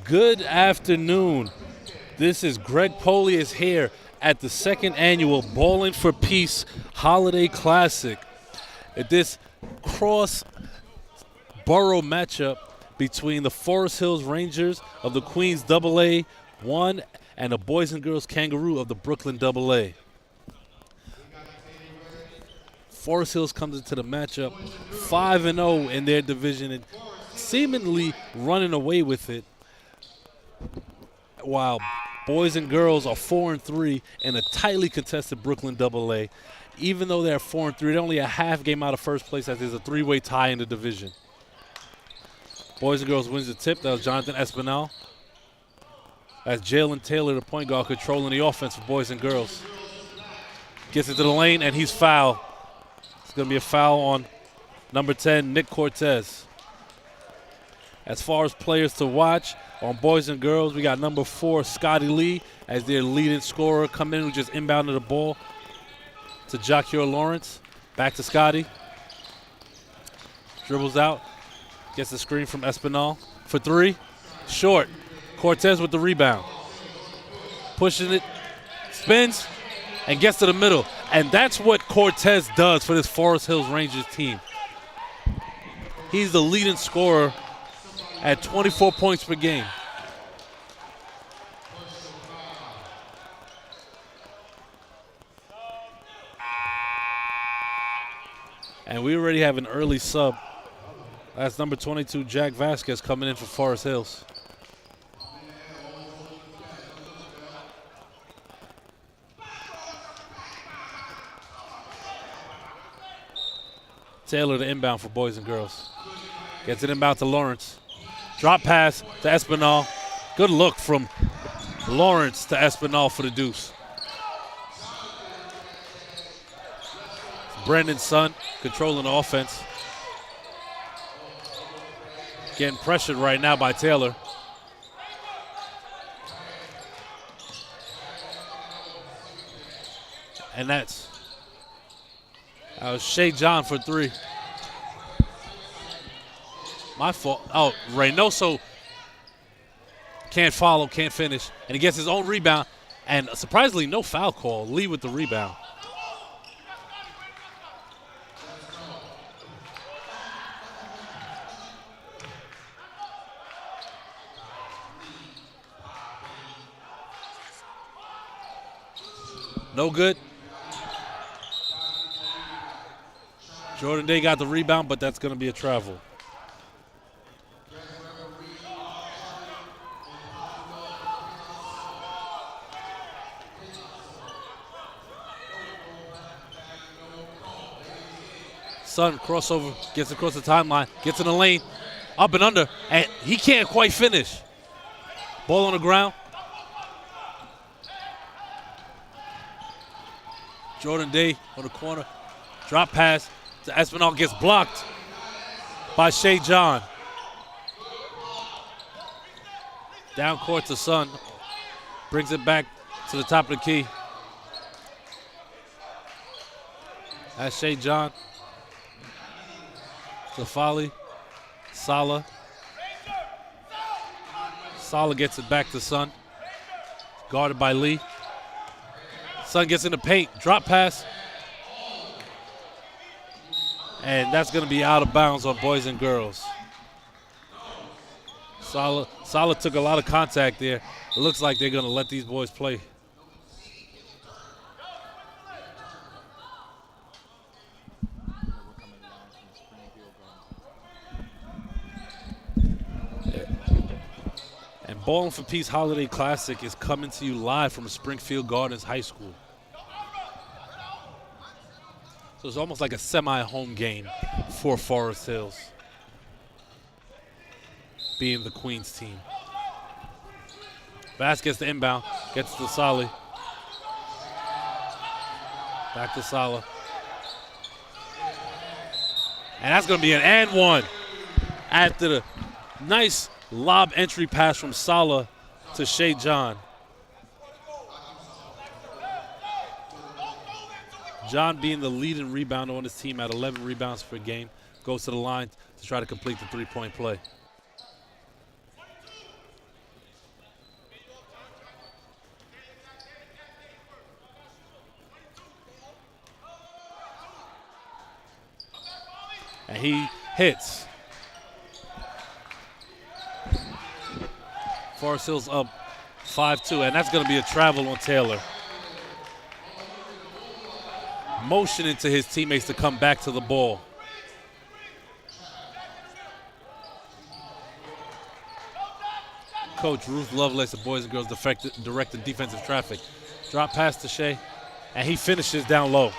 Good afternoon. This is Greg Polius here at the second annual Ballin for Peace Holiday Classic. At this cross-borough matchup between the Forest Hills Rangers of the Queens AA 1 and the Boys and Girls Kangaroo of the Brooklyn AA. Forest Hills comes into the matchup 5-0 in their division and seemingly running away with it, while Boys and Girls are 4-3 in a tightly contested Brooklyn AA. Even though they're 4-3, they're only a half game out of first place as there's a three-way tie in the division. Boys and Girls wins the tip. That was Jonathan Espinal. That's Jalen Taylor, the point guard, controlling the offense for Boys and Girls. Gets into the lane, and he's fouled. It's going to be a foul on number 10, Nick Cortez. As far as players to watch on Boys and Girls, we got number 4, Scotty Lee, as their leading scorer, come in, who just inbounded the ball to Jacquier Lawrence. Back to Scotty. Dribbles out. Gets the screen from Espinal for three. Short. Cortez with the rebound. Pushing it. Spins. And gets to the middle. And that's what Cortez does for this Forest Hills Rangers team. He's the leading scorer at 24 points per game. And we already have an early sub. That's number 22, Jack Vasquez, coming in for Forest Hills. Taylor the inbound for Boys and Girls. Gets it inbound to Lawrence. Drop pass to Espinal. Good look from Lawrence to Espinal for the deuce. Brandon's son controlling the offense. Getting pressured right now by Taylor. And that was Shea John for three. My fault. Oh, Reynoso can't follow, can't finish. And he gets his own rebound. And surprisingly, no foul call. Lee with the rebound. No good. Jordan Day got the rebound, but that's going to be a travel. Son crossover, gets across the timeline, gets in the lane, up and under, and he can't quite finish. Ball on the ground. Jordan Day on the corner. Drop pass to Espinal, gets blocked by Shea John. Down court to Sun. Brings it back to the top of the key. That's Shea John. To Folly. Sala. Sala gets it back to Sun. Guarded by Lee. Sun gets in the paint. Drop pass. And that's going to be out of bounds on Boys and Girls. Sala took a lot of contact there. It looks like they're going to let these boys play. And Ballin for Peace Holiday Classic is coming to you live from Springfield Gardens High School. So it's almost like a semi-home game for Forest Hills, being the Queens team. Vasquez to inbound, gets to Sali. Back to Sala. And that's going to be an and one after the nice lob entry pass from Sala to Shea John. John, being the leading rebounder on his team at 11 rebounds per game, goes to the line to try to complete the three-point play. and he hits. Forest Hills up 5-2, and that's going to be a travel on Taylor. Motioning to his teammates to come back to the ball. Coach Ruth Lovelace, the boys and girls directing defensive traffic. Drop pass to Shea, and he finishes down low.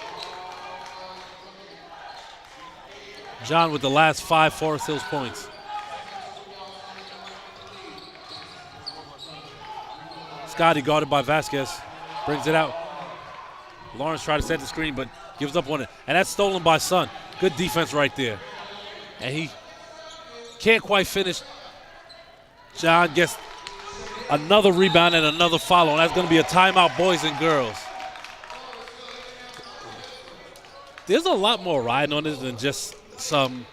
John with the last 5 Forest Hills points. Scotty guarded by Vasquez, brings it out. Lawrence tried to set the screen, but gives up on it. And that's stolen by Sun. Good defense right there. And he can't quite finish. John gets another rebound and another follow, and that's going to be a timeout, boys and girls. There's a lot more riding on this than just some,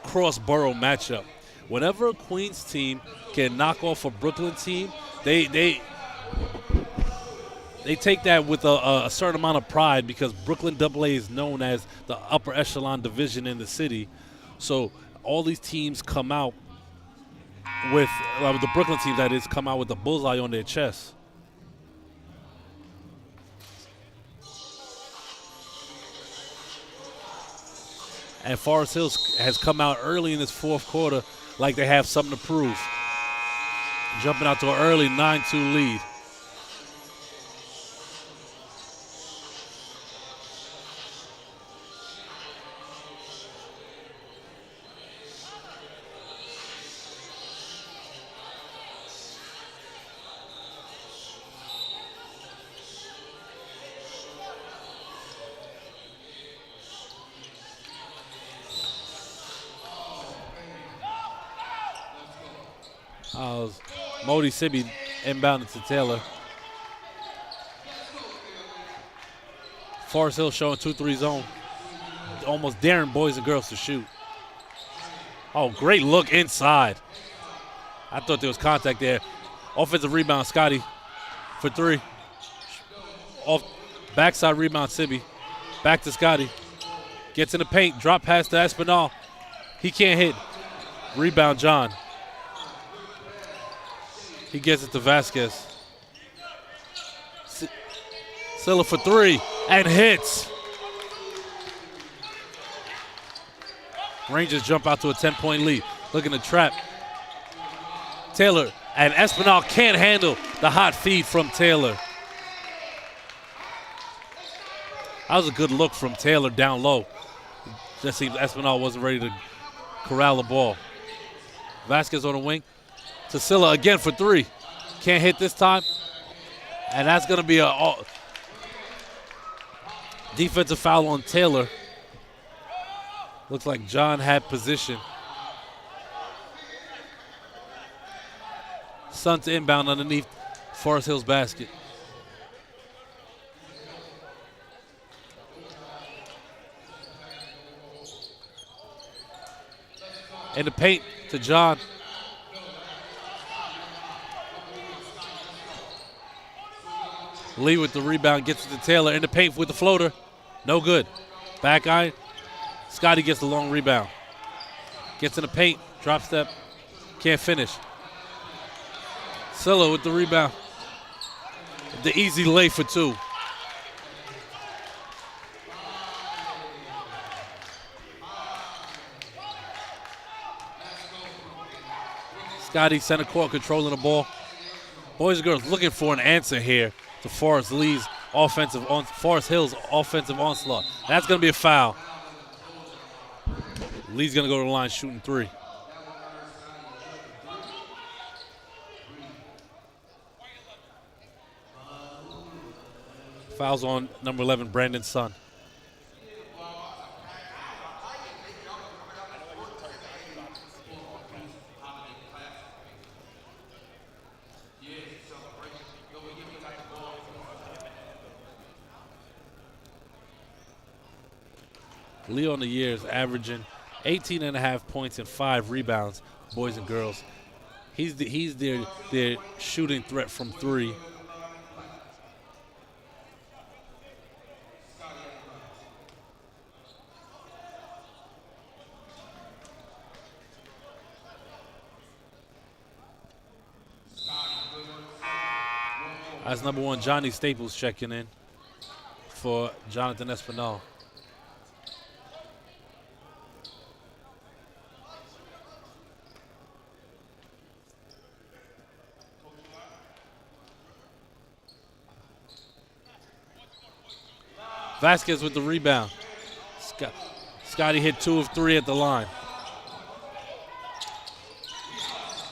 cross-borough matchup. Whenever a Queens team can knock off a Brooklyn team, they take that with a certain amount of pride, because Brooklyn AA is known as the upper echelon division in the city. So all these teams come out with, the Brooklyn teams that is, come out with the bullseye on their chest. And Forest Hills has come out early in this fourth quarter like they have something to prove. Jumping out to an early 9-2 lead. Modi Sibby inbounded to Taylor. Forest Hill showing 2-3 zone. Almost daring boys and girls to shoot. Oh, great look inside. I thought there was contact there. Offensive rebound, Scotty for 3. Off backside rebound, Sibby. Back to Scotty. Gets in the paint, drop pass to Espinal. He can't hit. Rebound, John. He gets it to Vasquez. Silla for 3 and hits. Rangers jump out to a 10-point lead. Looking to trap Taylor, and Espinal can't handle the hot feed from Taylor. That was a good look from Taylor down low. Just seems Espinal wasn't ready to corral the ball. Vasquez on the wing. To Silla again for 3. Can't hit this time. And that's going to be a defensive foul on Taylor. Looks like John had position. Suns inbound underneath Forest Hill's basket. In the paint to John. Lee with the rebound, gets it to Taylor. In the paint with the floater. No good. Back iron. Scotty gets the long rebound. Gets in the paint. Drop step. Can't finish. Silla with the rebound. The easy lay for 2. Scotty center court controlling the ball. Boys and girls looking for an answer here to Forest Hill's offensive onslaught. That's going to be a foul. Lee's going to go to the line shooting 3. Fouls on number 11, Brandon Sun. Lee on the year is averaging 18.5 points and 5 rebounds, boys and girls. He's their shooting threat from 3. That's number 1, Johnny Staples checking in for Jonathan Espinal. Vasquez with the rebound. Scotty hit 2 of 3 at the line.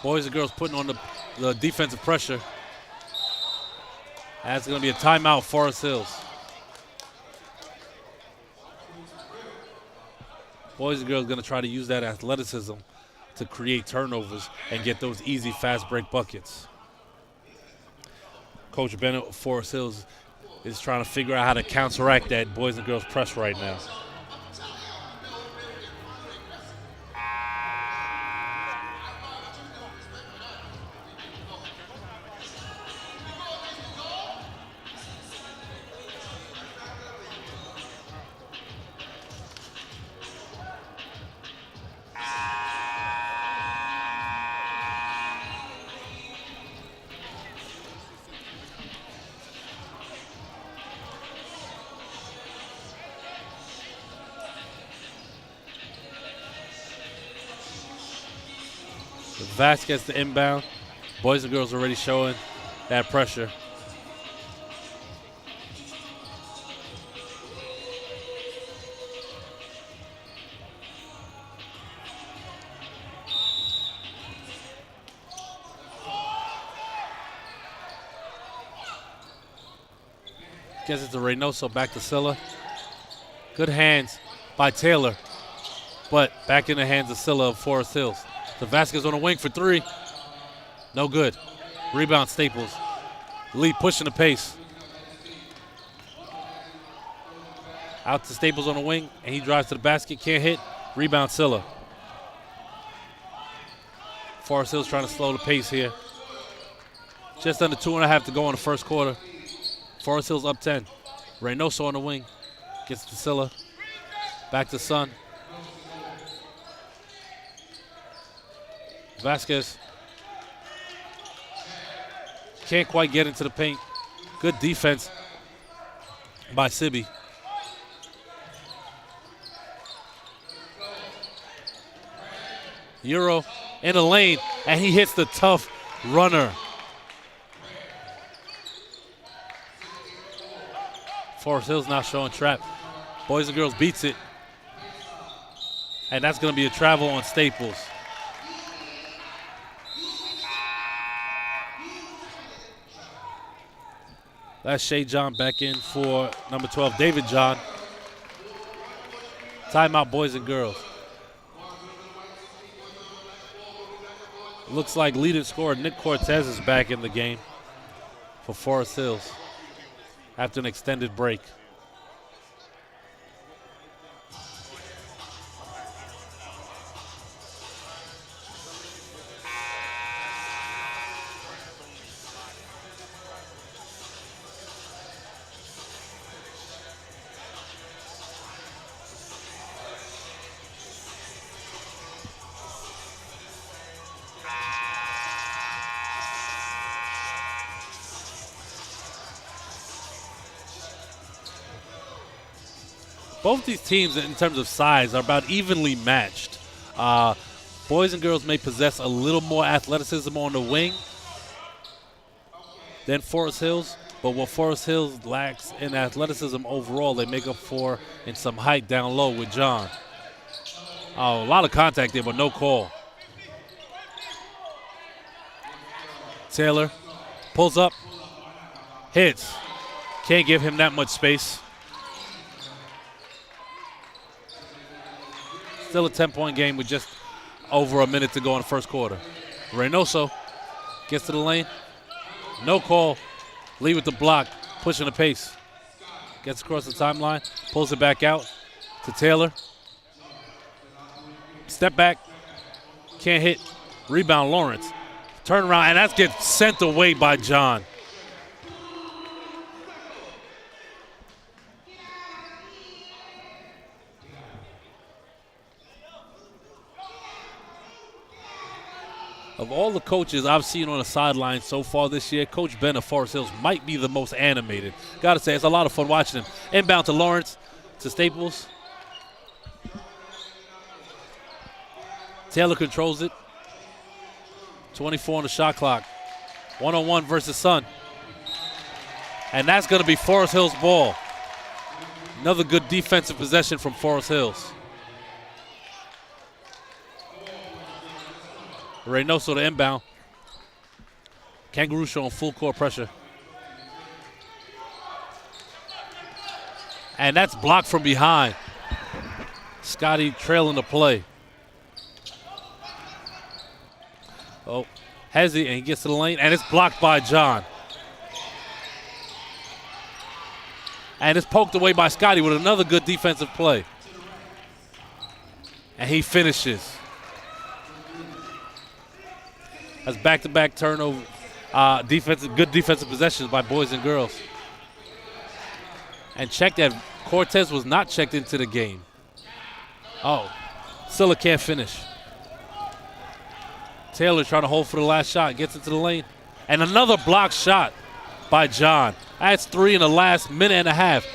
Boys and girls putting on the defensive pressure. That's going to be a timeout, Forest Hills. Boys and girls going to try to use that athleticism to create turnovers and get those easy, fast break buckets. Coach Bennett of Forest Hills is trying to figure out how to counteract that boys and girls press right now. Vasquez to inbound. Boys and girls already showing that pressure. Gets it to Reynoso, back to Silla. Good hands by Taylor, but back in the hands of Silla of Forest Hills. So Vasquez on the wing for 3. No good. Rebound Staples. Lee pushing the pace. Out to Staples on the wing, and he drives to the basket. Can't hit. Rebound Silla. Forest Hills trying to slow the pace here. Just under 2.5 to go in the first quarter. Forest Hills up 10. Reynoso on the wing. Gets to Silla. Back to Sun. Vasquez can't quite get into the paint. Good defense by Sibby. Euro in the lane, and he hits the tough runner. Forest Hills now showing trap. Boys and girls beats it. And that's going to be a travel on Staples. That's Shea John back in for number 12, David John. Timeout, boys and girls. Looks like leading scorer Nick Cortez is back in the game for Forest Hills after an extended break. Both these teams, in terms of size, are about evenly matched. Boys and girls may possess a little more athleticism on the wing than Forest Hills, but what Forest Hills lacks in athleticism overall, they make up for in some height down low with John. A lot of contact there, but no call. Taylor pulls up, hits. Can't give him that much space. Still a 10-point game with just over a minute to go in the first quarter. Reynoso gets to the lane. No call. Lee with the block, pushing the pace. Gets across the timeline, pulls it back out to Taylor. Step back. Can't hit. Rebound Lawrence. Turn around, and that gets sent away by John. Of all the coaches I've seen on the sideline so far this year, Coach Ben of Forest Hills might be the most animated. Got to say, it's a lot of fun watching him. Inbound to Lawrence, to Staples. Taylor controls it. 24 on the shot clock. 1-on-1 versus Sun. And that's going to be Forest Hills ball. Another good defensive possession from Forest Hills. Reynoso to inbound. Kangaroo showing full court pressure. And that's blocked from behind. Scotty trailing the play. Oh, Hezzy, and he gets to the lane, and it's blocked by John. And it's poked away by Scotty with another good defensive play. And he finishes. That's back-to-back turnover, good defensive possessions by boys and girls. And check that Cortez was not checked into the game. Oh, Silla can't finish. Taylor trying to hold for the last shot, gets into the lane. And another block shot by John. That's 3 in the last minute and a half.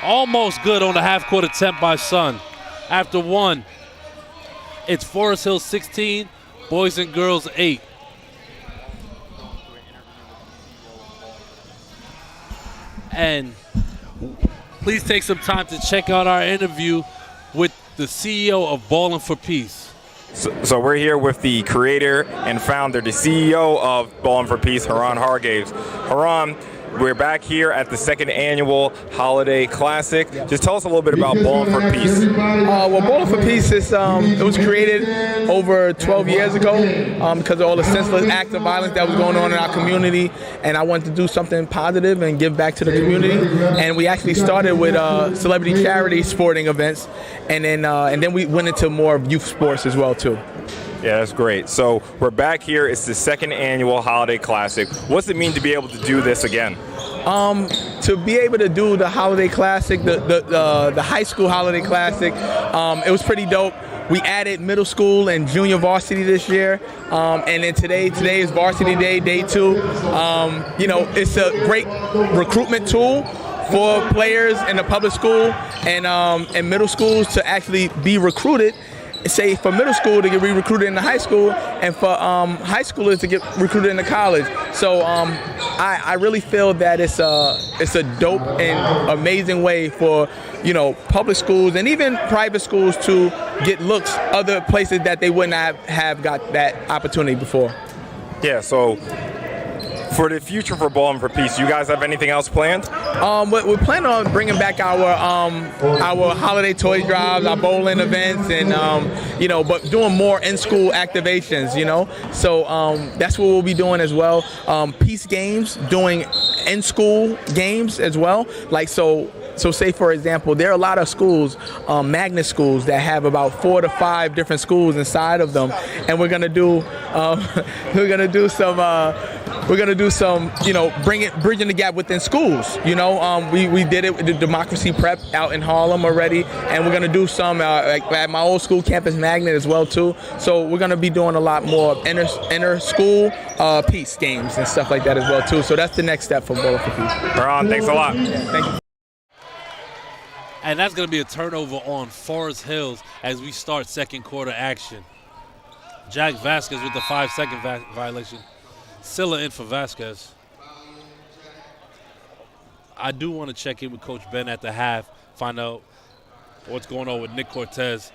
Almost good on the half-court attempt by Sun. After one, it's Forest Hills 16, boys and girls 8. And please take some time to check out our interview with the CEO of Ballin for Peace. So we're here with the creator and founder, the CEO of Ballin for Peace, Haran Hargraves. Haran, we're back here at the second annual Holiday Classic. Just tell us a little bit about Ballin for Peace. Well, Ballin for Peace is it was created over 12 years ago because of all the senseless acts of violence that was going on in our community, and I wanted to do something positive and give back to the community. And we actually started with celebrity charity sporting events, and then we went into more youth sports as well too. Yeah, that's great. So we're back here. It's the second annual Holiday Classic. What's it mean to be able to do this again? To be able to do the Holiday Classic, the high school Holiday Classic, it was pretty dope. We added middle school and junior varsity this year, and then today is Varsity Day, day 2. It's a great recruitment tool for players in the public school and middle schools to actually be recruited. Say for middle school to get re-recruited into high school, and for high schoolers to get recruited into college. So I really feel that it's a dope and amazing way for public schools and even private schools to get looks other places that they wouldn't have got that opportunity before. Yeah. So for the future for Ballin for Peace, you guys have anything else planned? We're planning on bringing back our holiday toy drives, our bowling events, and but doing more in-school activations. So that's what we'll be doing as well. Peace games, doing in-school games as well. So say, for example, there are a lot of schools, magnet schools, that have about 4 to 5 different schools inside of them, and we're gonna do some bridging the gap within schools. We did it with the Democracy Prep out in Harlem already, and we're gonna do some at my old school, Campus Magnet, as well too. So we're gonna be doing a lot more inter school peace games and stuff like that as well too. So that's the next step for Ballin for Peace. Ron, thanks a lot. Yeah, thank you. And that's going to be a turnover on Forest Hills as we start second quarter action. Jack Vasquez with the 5-second violation. Silla in for Vasquez. I do want to check in with Coach Ben at the half, find out what's going on with Nick Cortez.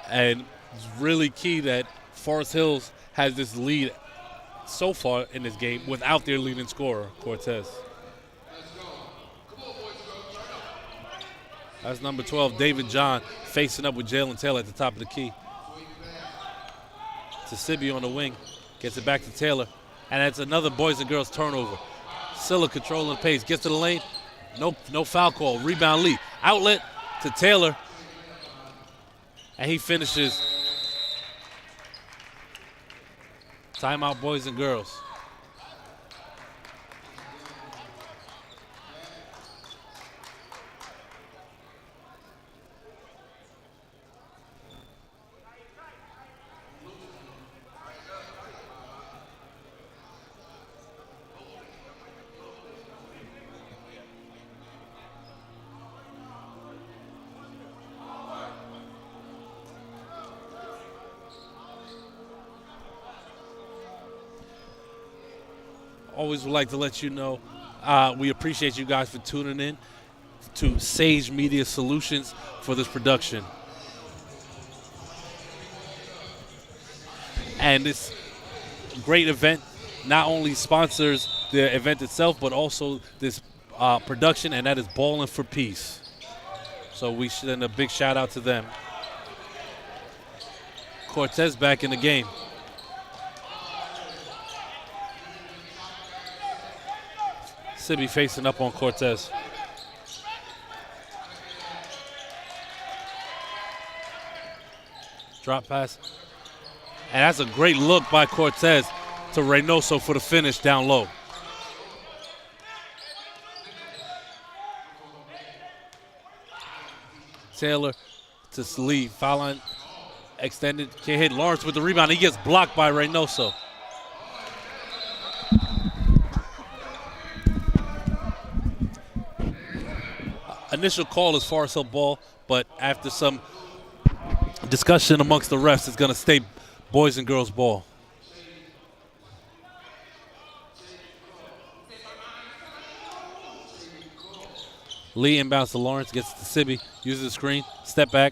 And it's really key that Forest Hills has this lead so far in this game without their leading scorer, Cortez. That's number 12, David John, facing up with Jalen Taylor at the top of the key. To Sibby on the wing, gets it back to Taylor. And that's another boys and girls turnover. Silla controlling the pace, gets to the lane. No foul call, rebound Lee. Outlet to Taylor. And he finishes. Timeout, boys and girls. always would like to let you know we appreciate you guys for tuning in to Sage Media Solutions for this production. And this great event not only sponsors the event itself, but also this production, and that is Ballin for Peace. So we send a big shout out to them. Cortez back in the game. Sibby facing up on Cortez. Drop pass. And that's a great look by Cortez to Reynoso for the finish down low. Taylor to Lee. Foul line extended. Can't hit Lawrence with the rebound. He gets blocked by Reynoso. Initial call is Forest Hill ball, but after some discussion amongst the refs, it's going to stay boys and girls ball. Lee inbounds to Lawrence, gets to Sibby, uses the screen, step back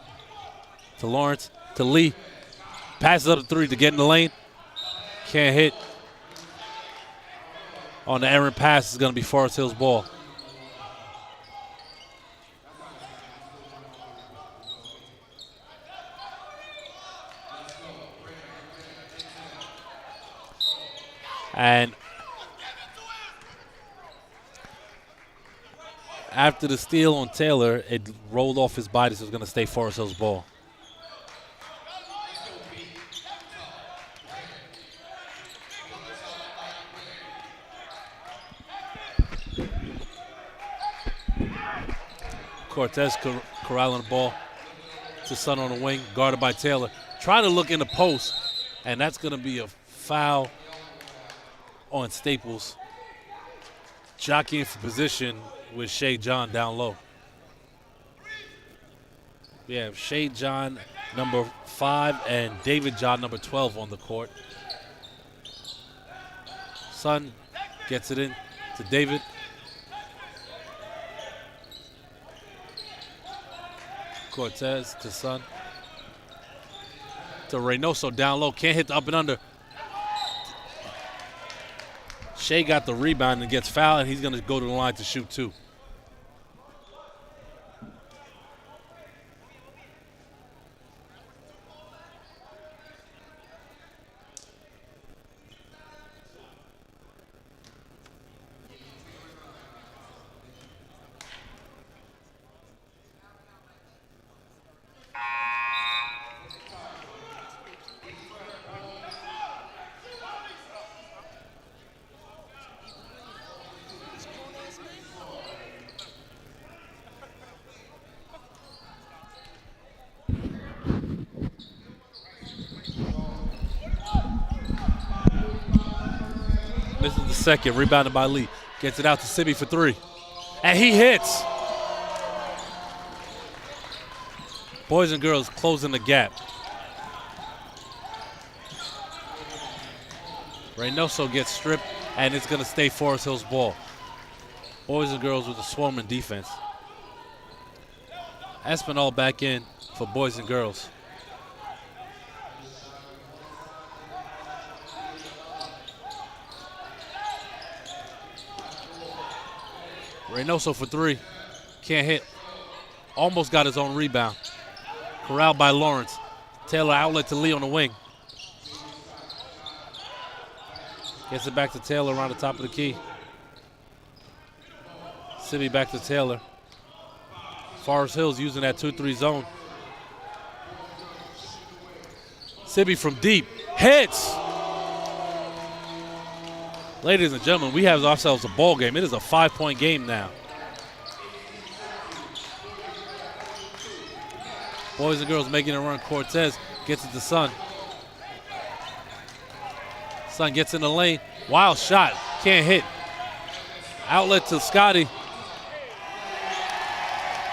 to Lawrence, to Lee, passes up the three to get in the lane, can't hit. On the errant pass is going to be Forest Hill's ball. And after the steal on Taylor, it rolled off his body, so it's going to stay Forest Hill's ball. Cortez corralling the ball to Sun on the wing, guarded by Taylor. Trying to look in the post, and that's going to be a foul on Staples. Jockeying for position with Shea John down low. We have Shea John, number 5, and David John, number 12, on the court. Sun gets it in to David. Cortez to Sun. To Reynoso down low. Can't hit the up and under. Shea got the rebound and gets fouled, and he's going to go to the line to shoot 2. This is the second, rebounded by Lee. Gets it out to Sibby for 3. And he hits. Boys and girls closing the gap. Reynoso gets stripped, and it's going to stay Forest Hill's ball. Boys and girls with a swarming defense. Espinal back in for boys and girls. Reynoso for 3. Can't hit. Almost got his own rebound. Corralled by Lawrence. Taylor outlet to Lee on the wing. Gets it back to Taylor around the top of the key. Sibby back to Taylor. Forest Hill's using that 2-3 zone. Sibby from deep. Hits! Ladies and gentlemen, we have ourselves a ball game. It is a 5-point game now. Boys and girls making a run. Cortez gets it to Sun. Sun gets in the lane. Wild shot. Can't hit. Outlet to Scotty.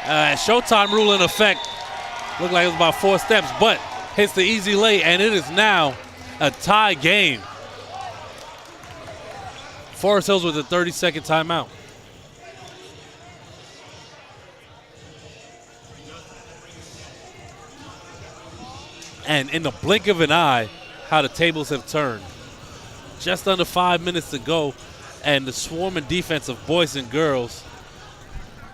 Showtime rule in effect. Looked like it was about 4 steps, but hits the easy lay, and it is now a tie game. Forest Hills with a 30-second timeout. And in the blink of an eye, how the tables have turned. Just under 5 minutes to go, and the swarming defense of boys and girls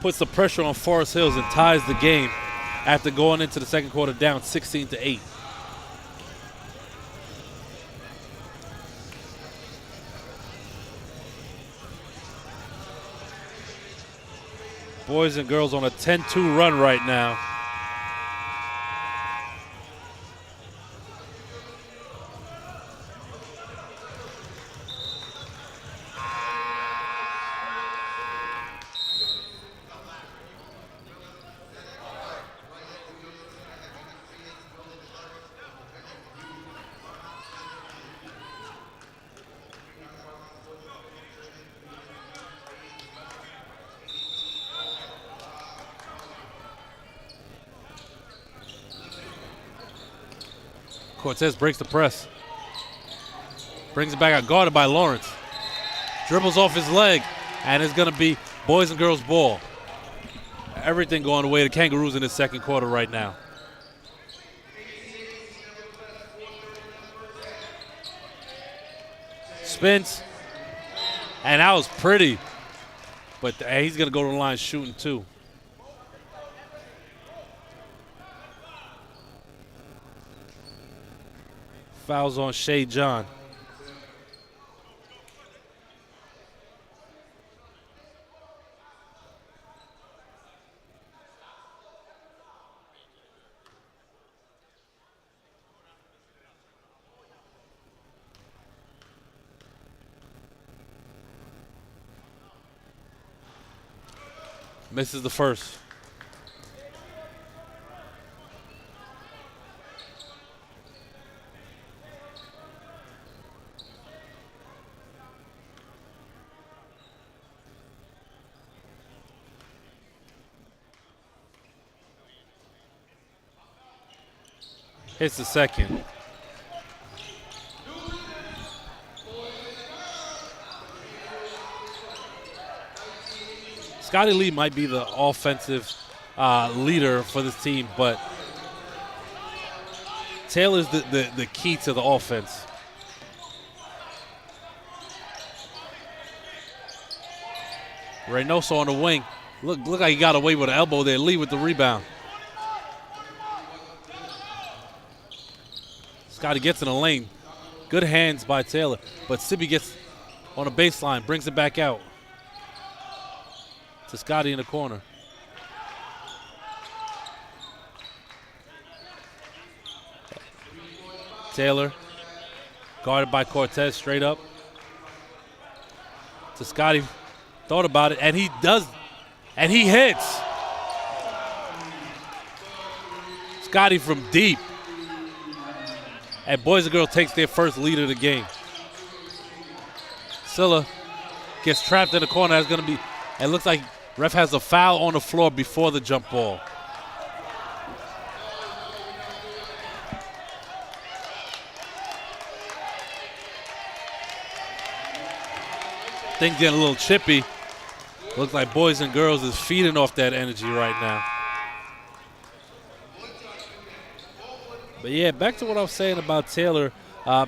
puts the pressure on Forest Hills and ties the game after going into the second quarter down 16-8. Boys and girls on a 10-2 run right now. Cortez breaks the press. Brings it back out, guarded by Lawrence. Dribbles off his leg, and it's going to be boys and girls ball. Everything going away to Kangaroos in this second quarter right now. Spins, and that was pretty. But he's going to go to the line shooting too. Fouls on Shay John. Misses the first. Hits the second. Scotty Lee might be the offensive leader for this team, but Taylor's the key to the offense. Reynoso on the wing. Look like he got away with an elbow there. Lee with the rebound. Scotty gets in the lane. Good hands by Taylor, but Sibby gets on the baseline, brings it back out to Scotty in the corner. Taylor, guarded by Cortez, straight up to Scotty. Thought about it, and he does, and he hits. Scotty from deep. And boys and girls takes their first lead of the game. Silla gets trapped in the corner. That's going to be, it looks like ref has a foul on the floor before the jump ball. Things getting a little chippy. Looks like boys and girls is feeding off that energy right now. But yeah, back to what I was saying about Taylor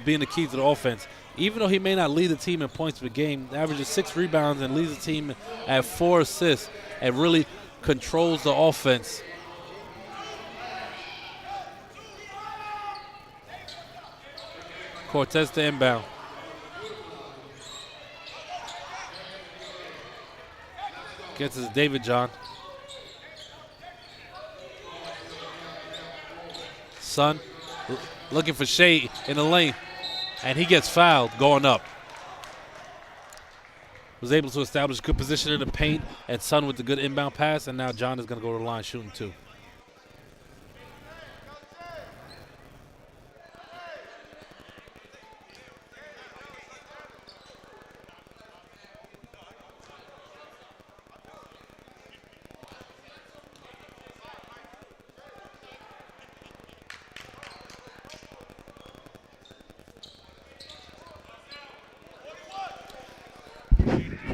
being the key to the offense. Even though he may not lead the team in points per game, averages 6 rebounds and leads the team at 4 assists and really controls the offense. Cortez to inbound. Gets his David John. Son looking for Shea in the lane, and he gets fouled going up. Was able to establish good position in the paint, and Son with the good inbound pass, and now John is going to go to the line shooting too.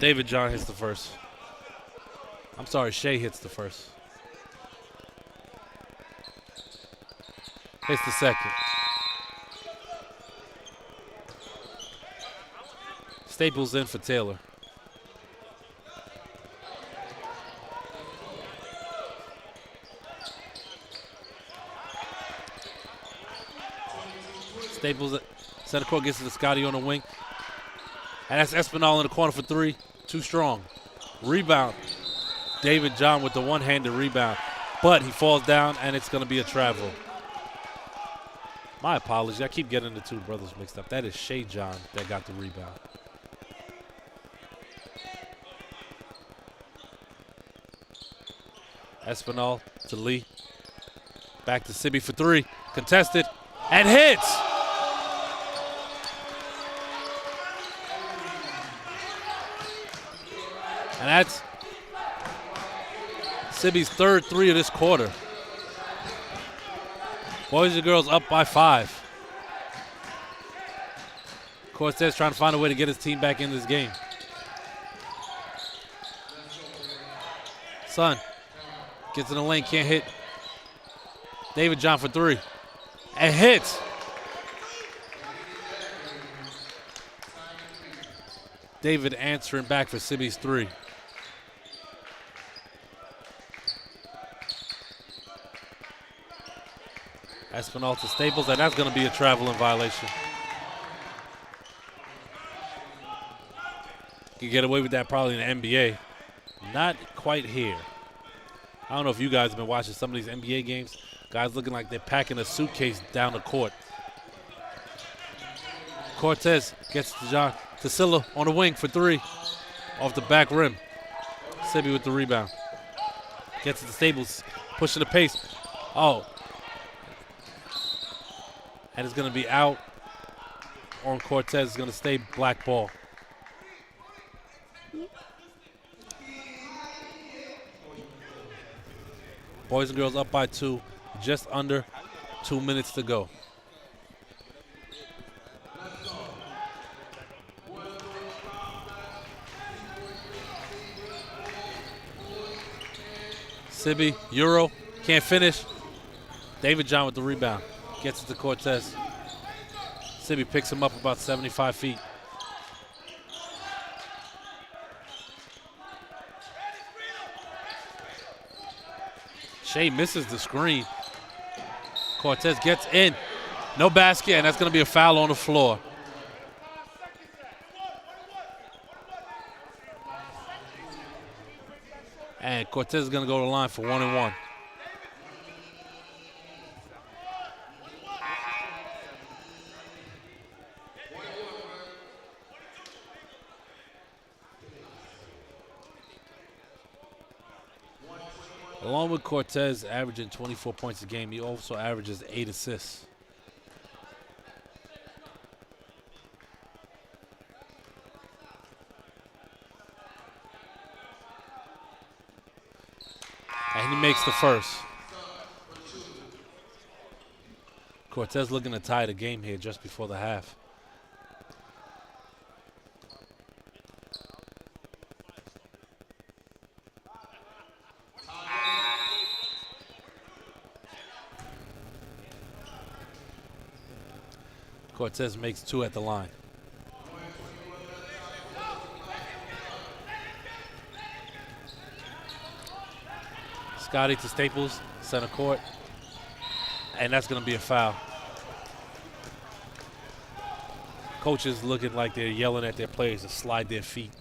David John hits the first. I'm sorry, Shea hits the first. Hits the second. Staples in for Taylor. Staples at center court gets it to Scotty on the wing. And that's Espinal in the corner for three. Too strong. Rebound. David John with the one-handed rebound. But he falls down, and it's going to be a travel. My apologies. I keep getting the two brothers mixed up. That is Shea John that got the rebound. Espinal to Lee. Back to Sibby for three. Contested. And hits! And that's Sibby's third three of this quarter. Boys and girls up by 5. Cortez trying to find a way to get his team back in this game. Son gets in the lane, can't hit. David John for three. And hits. David answering back for Sibby's three. Espinal to Staples, and that's going to be a traveling violation. You can get away with that probably in the NBA. Not quite here. I don't know if you guys have been watching some of these NBA games. Guys looking like they're packing a suitcase down the court. Cortez gets to John. Tassilo on the wing for three. Off the back rim. Sibby with the rebound. Gets it to Staples. Pushing the pace. Oh. And it's going to be out on Cortez. It's going to stay black ball. Boys and girls up by 2. Just under 2 minutes to go. Sibby, Euro, can't finish. David John with the rebound. Gets it to Cortez. Sibby picks him up about 75 feet. Shea misses the screen. Cortez gets in. No basket, and that's going to be a foul on the floor. And Cortez is going to go to the line for 1 and 1. Along with Cortez averaging 24 points a game, he also averages 8 assists. And he makes the first. Cortez looking to tie the game here just before the half. Cortez makes 2 at the line. Scotty to Staples, center court. And that's going to be a foul. Coaches looking like they're yelling at their players to slide their feet.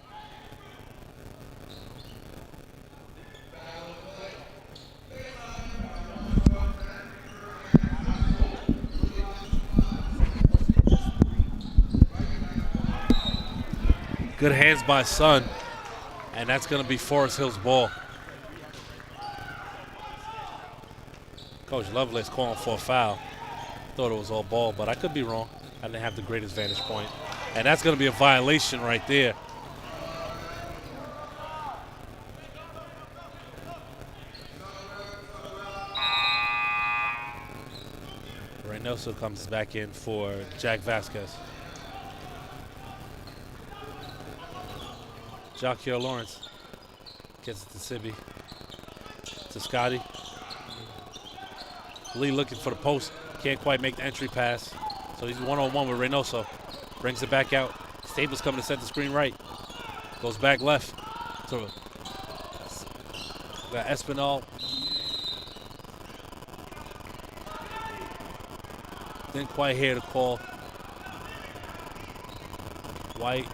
Good hands by Son, and that's going to be Forest Hill's ball. Coach Lovelace calling for a foul. Thought it was all ball, but I could be wrong. I didn't have the greatest vantage point. And that's going to be a violation right there. Reynoso comes back in for Jack Vasquez. Jacquier Lawrence gets it to Sibby. To Scotty. Lee looking for the post. Can't quite make the entry pass. So he's one-on-one with Reynoso. Brings it back out. Staples coming to set the screen right. Goes back left. So got Espinal. Didn't quite hear the call. White.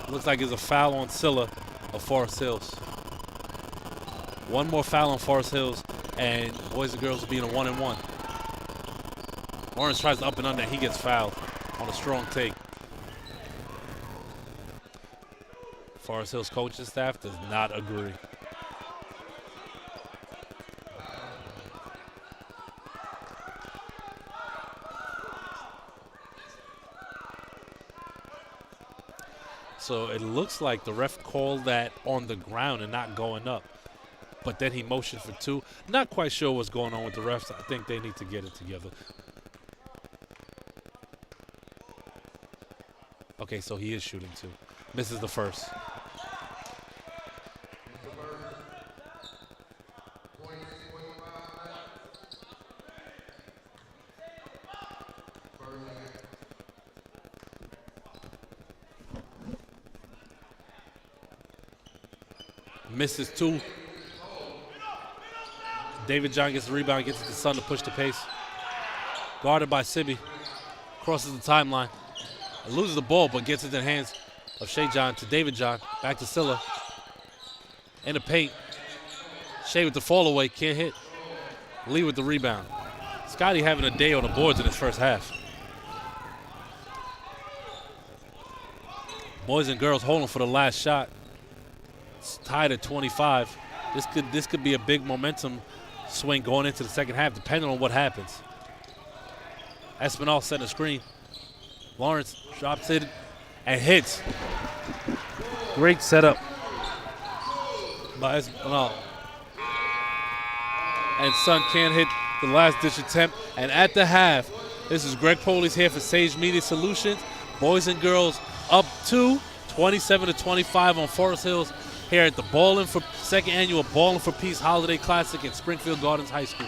Looks like it's a foul on Silla of Forest Hills. One more foul on Forest Hills, and boys and girls will be in a 1-and-1. Lawrence tries to up and under, and he gets fouled on a strong take. Forest Hills coaching staff does not agree. So it looks like the ref called that on the ground and not going up. But then he motioned for two. Not quite sure what's going on with the refs. I think they need to get it together. Okay, so he is shooting two. Misses the first. Misses two. David John gets the rebound, gets it to Sun to push the pace. Guarded by Sibby. Crosses the timeline. Loses the ball, but gets it in the hands of Shea John to David John. Back to Silla. In the paint. Shea with the fall away, can't hit. Lee with the rebound. Scotty having a day on the boards in his first half. Boys and girls holding for the last shot. It's tied at 25. This could be a big momentum swing going into the second half, depending on what happens. Espinal setting a screen. Lawrence drops it and hits. Great setup by Espinal. And Sun can't hit the last ditch attempt. And at the half, this is Greg Poli's here for Sage Media Solutions. Boys and girls up 27-25 on Forest Hills here at the second annual Ballin for Peace Holiday Classic at Springfield Gardens High School.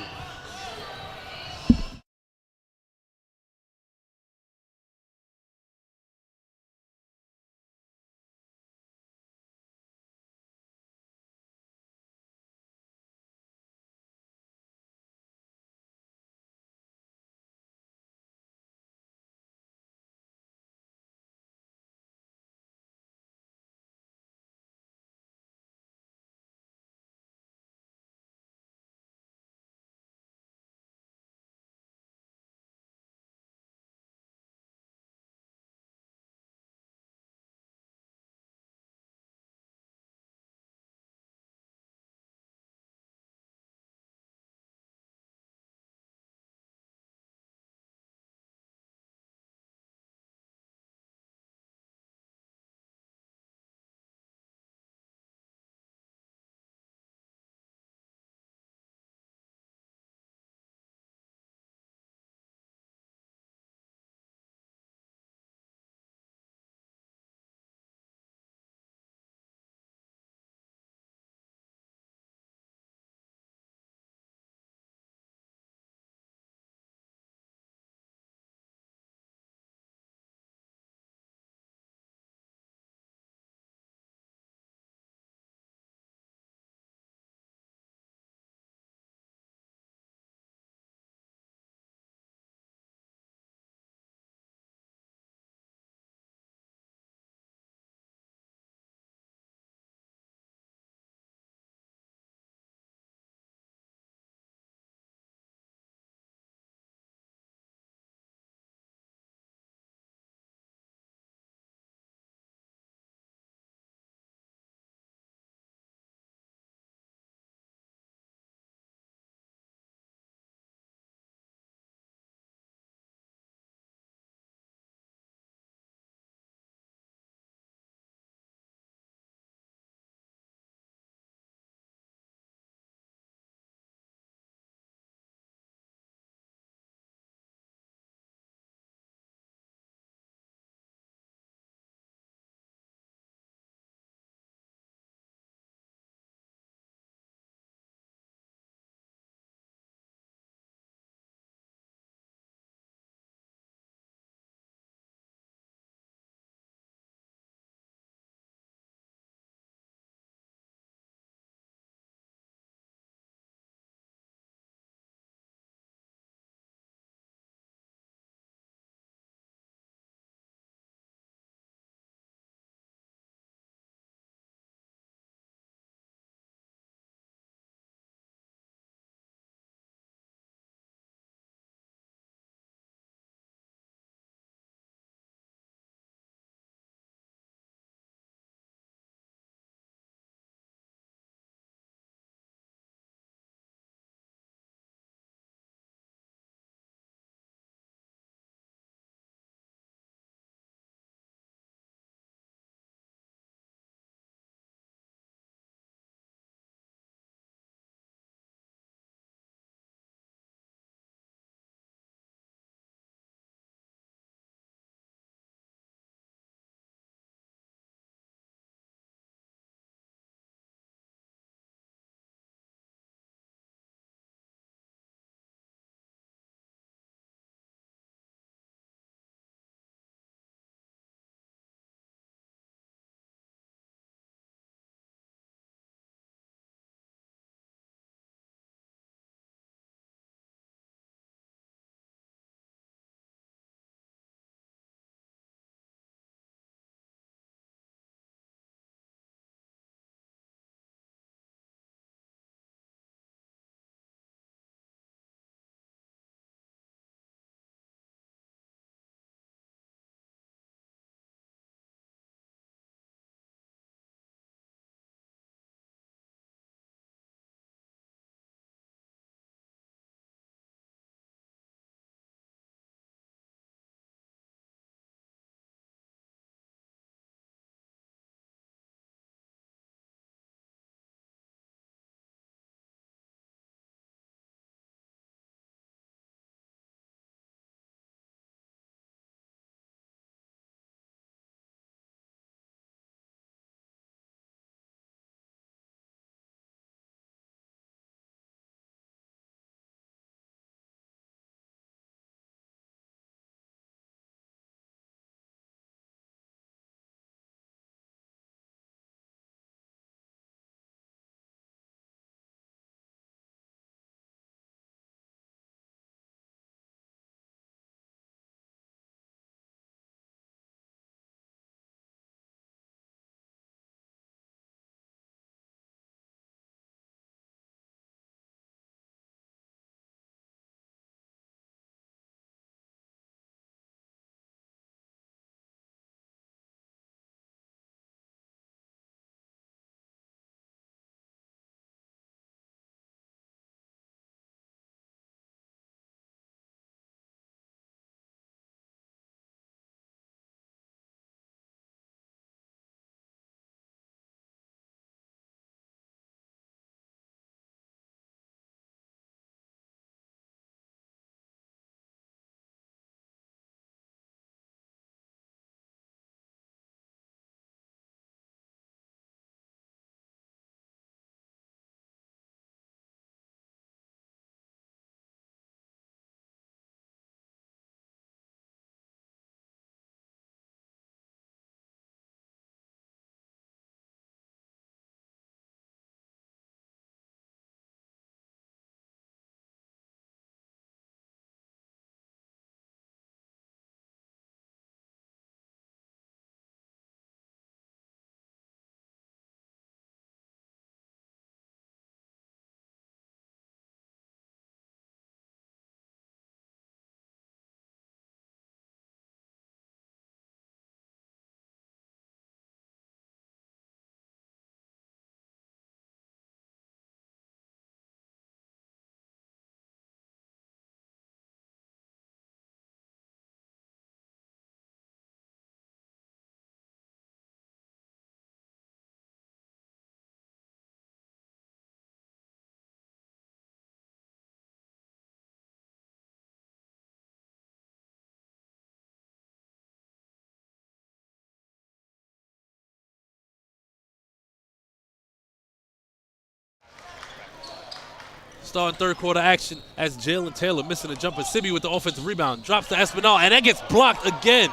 Starting third quarter action as Jalen Taylor missing a jumper. Sibby with the offensive rebound. Drops to Espinal, and that gets blocked again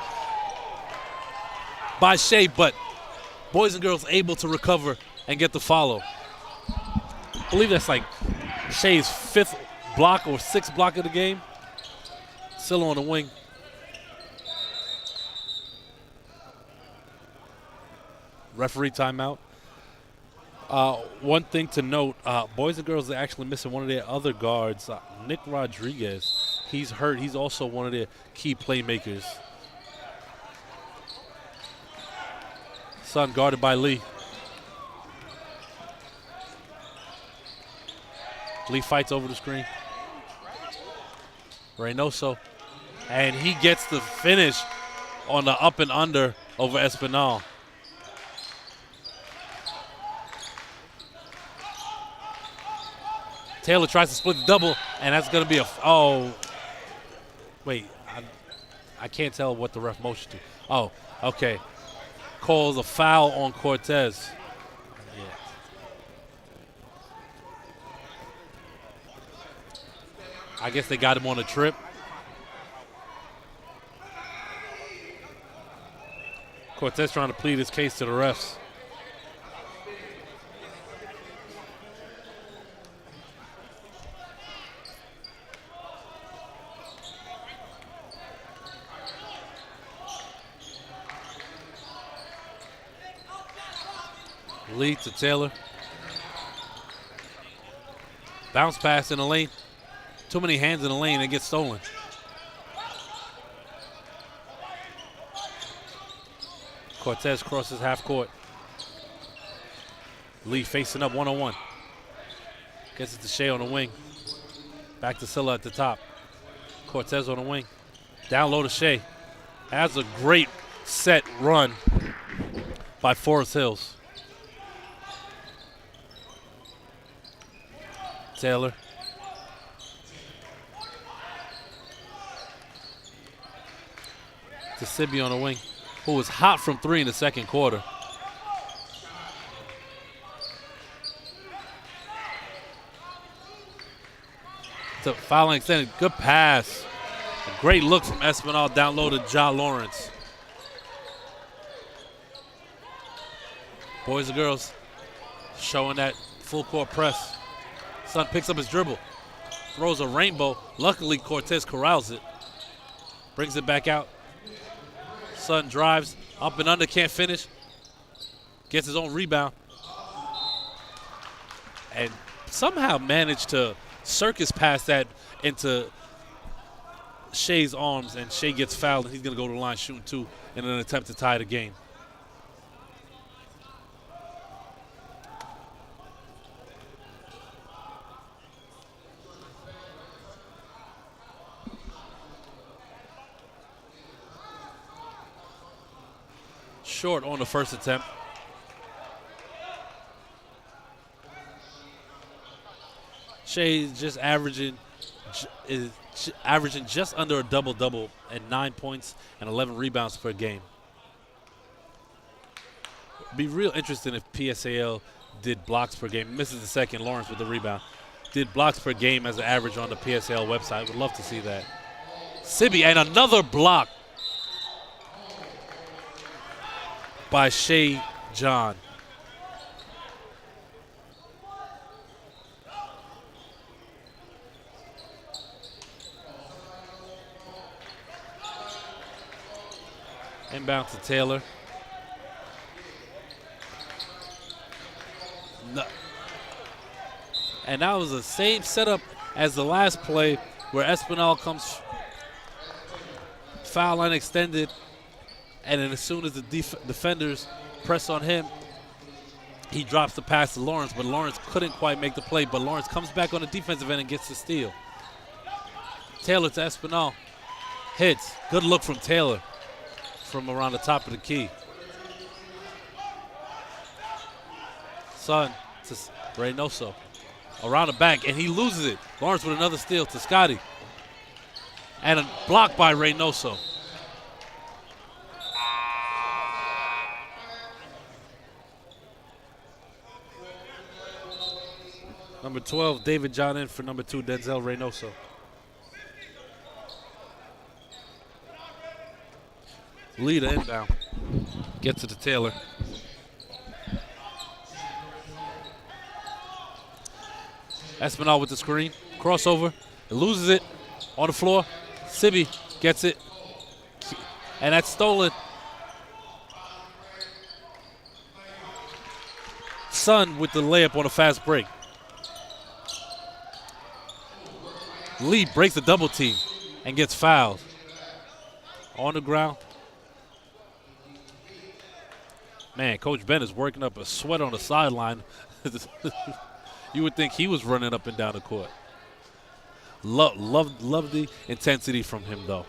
by Shea, but boys and girls able to recover and get the follow. I believe that's like Shea's 5th block or 6th block of the game. Still on the wing. Referee timeout. One thing to note, boys and girls are actually missing one of their other guards, Nick Rodriguez. He's hurt. He's also one of their key playmakers. Sun guarded by Lee. Lee fights over the screen. Reynoso. And he gets the finish on the up and under over Espinal. Taylor tries to split the double, and that's going to be a wait, I can't tell what the ref motioned to. Oh, okay. Calls a foul on Cortez. Yeah. I guess they got him on a trip. Cortez trying to plead his case to the refs. Lee to Taylor. Bounce pass in the lane. Too many hands in the lane, it gets stolen. Cortez crosses half court. Lee facing up one-on-one. Gets it to Shea on the wing. Back to Silla at the top. Cortez on the wing. Down low to Shea. Has a great set run by Forest Hills. Taylor. To Sibby on the wing, who was hot from 3 in the second quarter. To fouling extended, good pass. A great look from Espinal down low to Ja Lawrence. Boys and girls showing that full court press. Sun picks up his dribble, throws a rainbow. Luckily, Cortez corrals it. Brings it back out. Sun drives, up and under, can't finish. Gets his own rebound. And somehow managed to circus past that into Shea's arms, and Shea gets fouled, and he's going to go to the line shooting 2 in an attempt to tie the game. Short on the first attempt. Shea is just averaging just under a double-double at 9 points and 11 rebounds per game. Be real interesting if PSAL did blocks per game. Misses the second, Lawrence with the rebound. Did blocks per game as an average on the PSAL website. Would love to see that. Sibby, and another block by Shea John. Inbound to Taylor. No. And that was the same setup as the last play where Espinal comes foul line extended, and then as soon as the defenders press on him, he drops the pass to Lawrence, but Lawrence couldn't quite make the play, but Lawrence comes back on the defensive end and gets the steal. Taylor to Espinal. Hits. Good look from Taylor from around the top of the key. Sun to Reynoso. Around the back, and he loses it. Lawrence with another steal to Scotty. And a block by Reynoso. Number 12, David John in for number 2, Denzel Reynoso. Leader inbound. Gets it to Taylor. Espinal with the screen. Crossover. It loses it on the floor. Sibby gets it. And that's stolen. Sun with the layup on a fast break. Lee breaks the double team and gets fouled. On the ground. Man, Coach Ben is working up a sweat on the sideline. You would think he was running up and down the court. Love the intensity from him, though.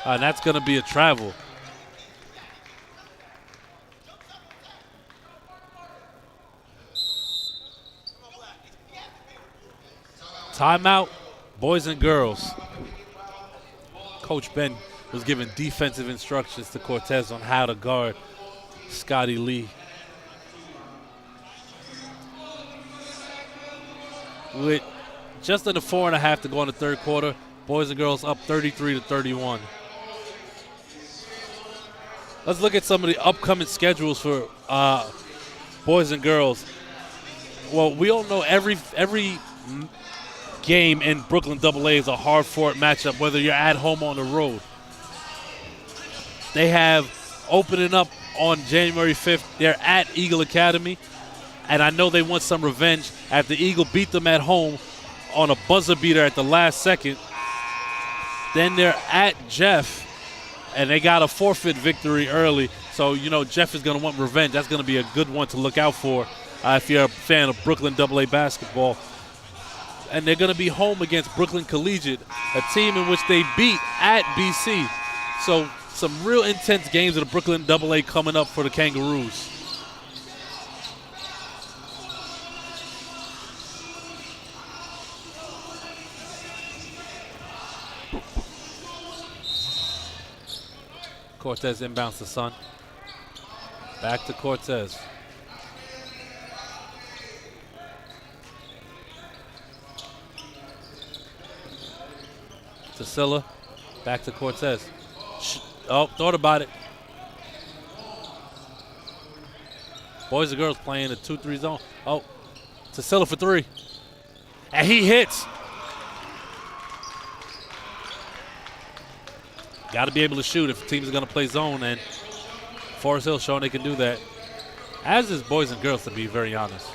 And that's going to be a travel. Timeout, boys and girls. Coach Ben was giving defensive instructions to Cortez on how to guard Scotty Lee. With just under 4.5 to go in the third quarter, boys and girls up 33-31. Let's look at some of the upcoming schedules for boys and girls. Well, we all know every game in Brooklyn AA is a hard-fought matchup, whether you're at home or on the road. They have opening up on January 5th. They're at Eagle Academy, and I know they want some revenge after Eagle beat them at home on a buzzer beater at the last second. Then they're at Jeff, and they got a forfeit victory early. So, you know, Jeff is going to want revenge. That's going to be a good one to look out for if you're a fan of Brooklyn AA basketball. And they're going to be home against Brooklyn Collegiate, a team in which they beat at BC. So some real intense games of the Brooklyn AA coming up for the Kangaroos. Cortez inbounds to Sun. Back to Cortez. To Silla. Back to Cortez. Oh, thought about it. Boys and girls playing a 2-3 zone. Oh, to Silla for 3. And he hits. Got to be able to shoot if the team is going to play zone, and Forest Hill showing they can do that. As is boys and girls, to be very honest.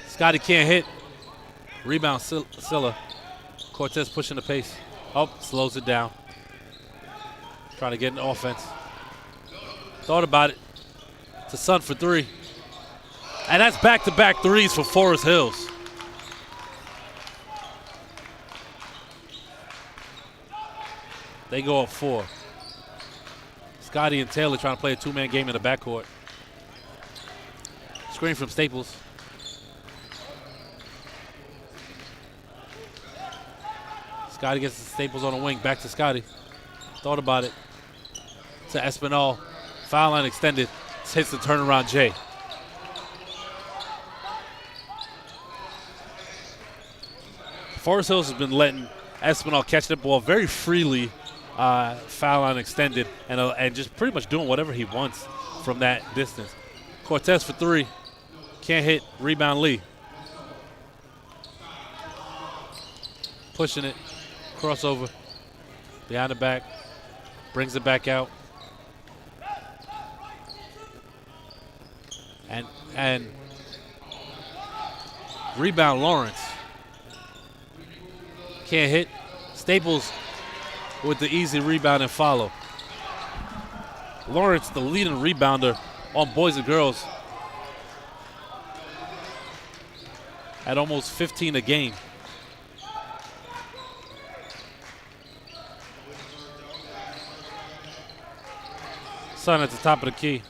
Scotty can't hit. Rebound, Silla. Cortez pushing the pace. Oh, slows it down. Trying to get an offense. Thought about it. To Sun for 3. And that's back-to-back threes for Forest Hills. They go up 4. Scotty and Taylor trying to play a two-man game in the backcourt. Screen from Staples. Scotty gets the Staples on the wing. Back to Scotty. Thought about it. To Espinal. Foul line extended. Hits the turnaround J. Forest Hills has been letting Espinal catch the ball very freely. Foul line extended and just pretty much doing whatever he wants from that distance. Cortez for 3. Can't hit. Rebound Lee. Pushing it. Crossover. Behind the back. Brings it back out. And rebound Lawrence. Can't hit. Staples with the easy rebound and follow. Lawrence, the leading rebounder on boys and girls, at almost 15 a game. Sun at the top of the key.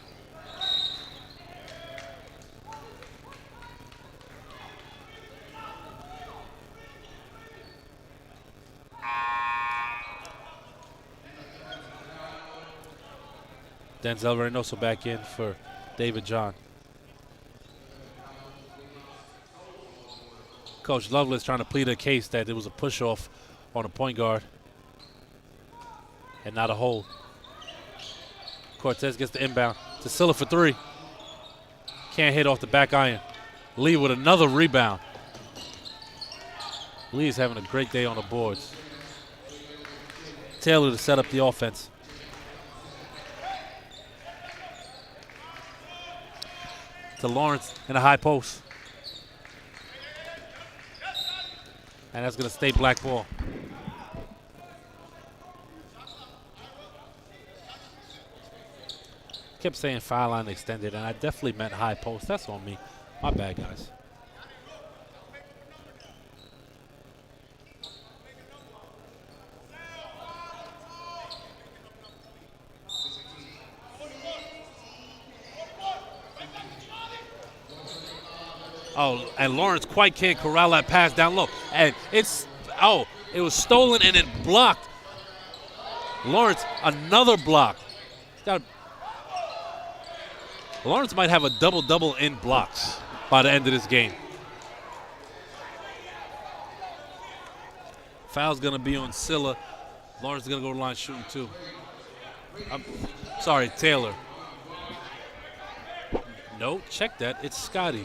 Denzel Reynoso back in for David John. Coach Lovelace trying to plead a case that it was a push-off on a point guard and not a hold. Cortez gets the inbound to Silla for three. Can't hit off the back iron. Lee with another rebound. Lee's having a great day on the boards. Taylor to set up the offense. To Lawrence in a high post. And that's going to stay black ball. Kept saying foul line extended, and I definitely meant high post. That's on me. My bad, guys. Oh, and Lawrence quite can't corral that pass down low. And it was stolen and then blocked. Lawrence, another block. Lawrence might have a double-double in blocks by the end of this game. Foul's going to be on Silla. Lawrence is going to go to the line shooting too. I'm sorry, Taylor. No, check that. It's Scotty.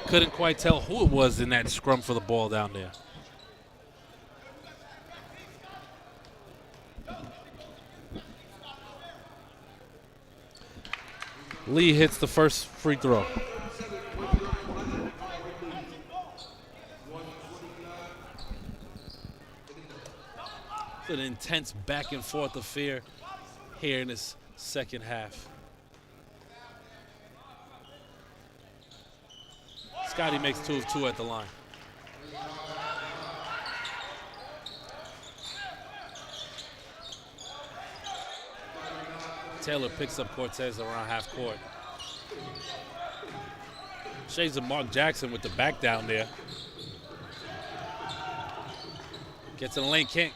Couldn't quite tell who it was in that scrum for the ball down there. Lee hits the first free throw. It's an intense back and forth affair here in this second half. Scotty makes 2 of 2 at the line. Taylor picks up Cortez around half court. Shades of Mark Jackson with the back down there. Gets in the lane, can't.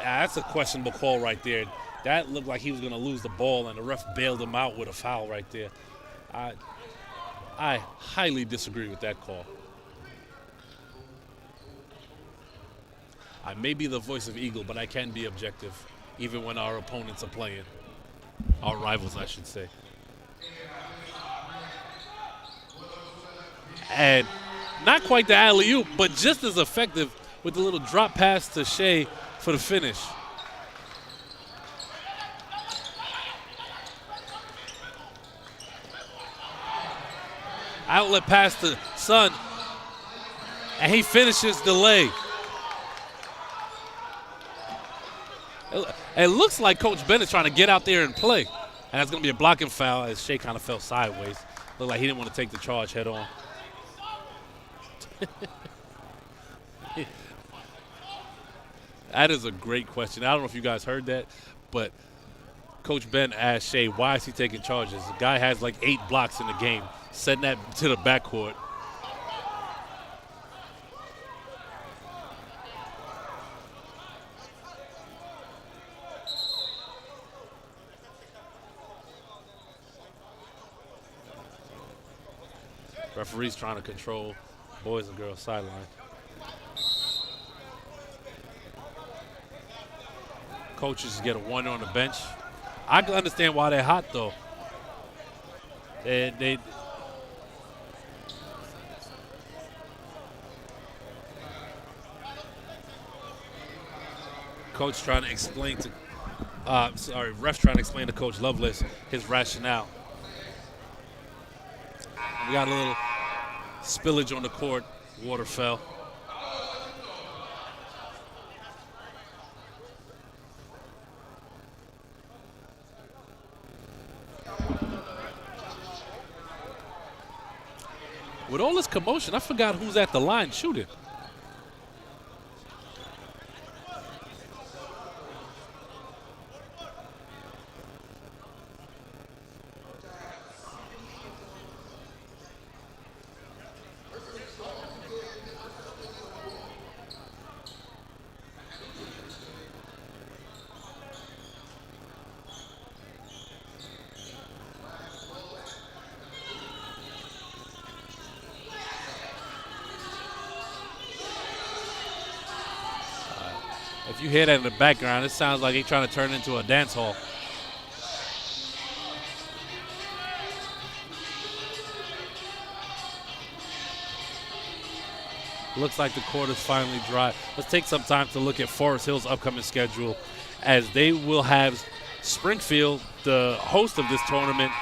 That's a questionable call right there. That looked like he was going to lose the ball, and the ref bailed him out with a foul right there. I highly disagree with that call. I may be the voice of Eagle, but I can be objective, even when our opponents are playing. Our rivals, I should say. And not quite the alley-oop, but just as effective with the little drop pass to Shea for the finish. Outlet pass to Sun, and he finishes the lay. It looks like Coach Bennett's trying to get out there and play. And that's going to be a blocking foul as Shea kind of fell sideways. Looked like he didn't want to take the charge head on. That is a great question. I don't know if you guys heard that, but Coach Ben asked Shea, why is he taking charges? The guy has like 8 blocks in the game. Send that to the backcourt. Referee's trying to control boys and girls sideline. Coaches get a 1 on the bench. I can understand why they're hot though. They Coach trying to explain to, ref trying to explain to Coach Lovelace his rationale. We got a little spillage on the court. Water fell. With all this commotion, I forgot who's at the line shooting. If you hear that in the background, it sounds like they're trying to turn it into a dance hall. Looks like the court is finally dry. Let's take some time to look at Forest Hill's upcoming schedule, as they will have Springfield, the host of this tournament,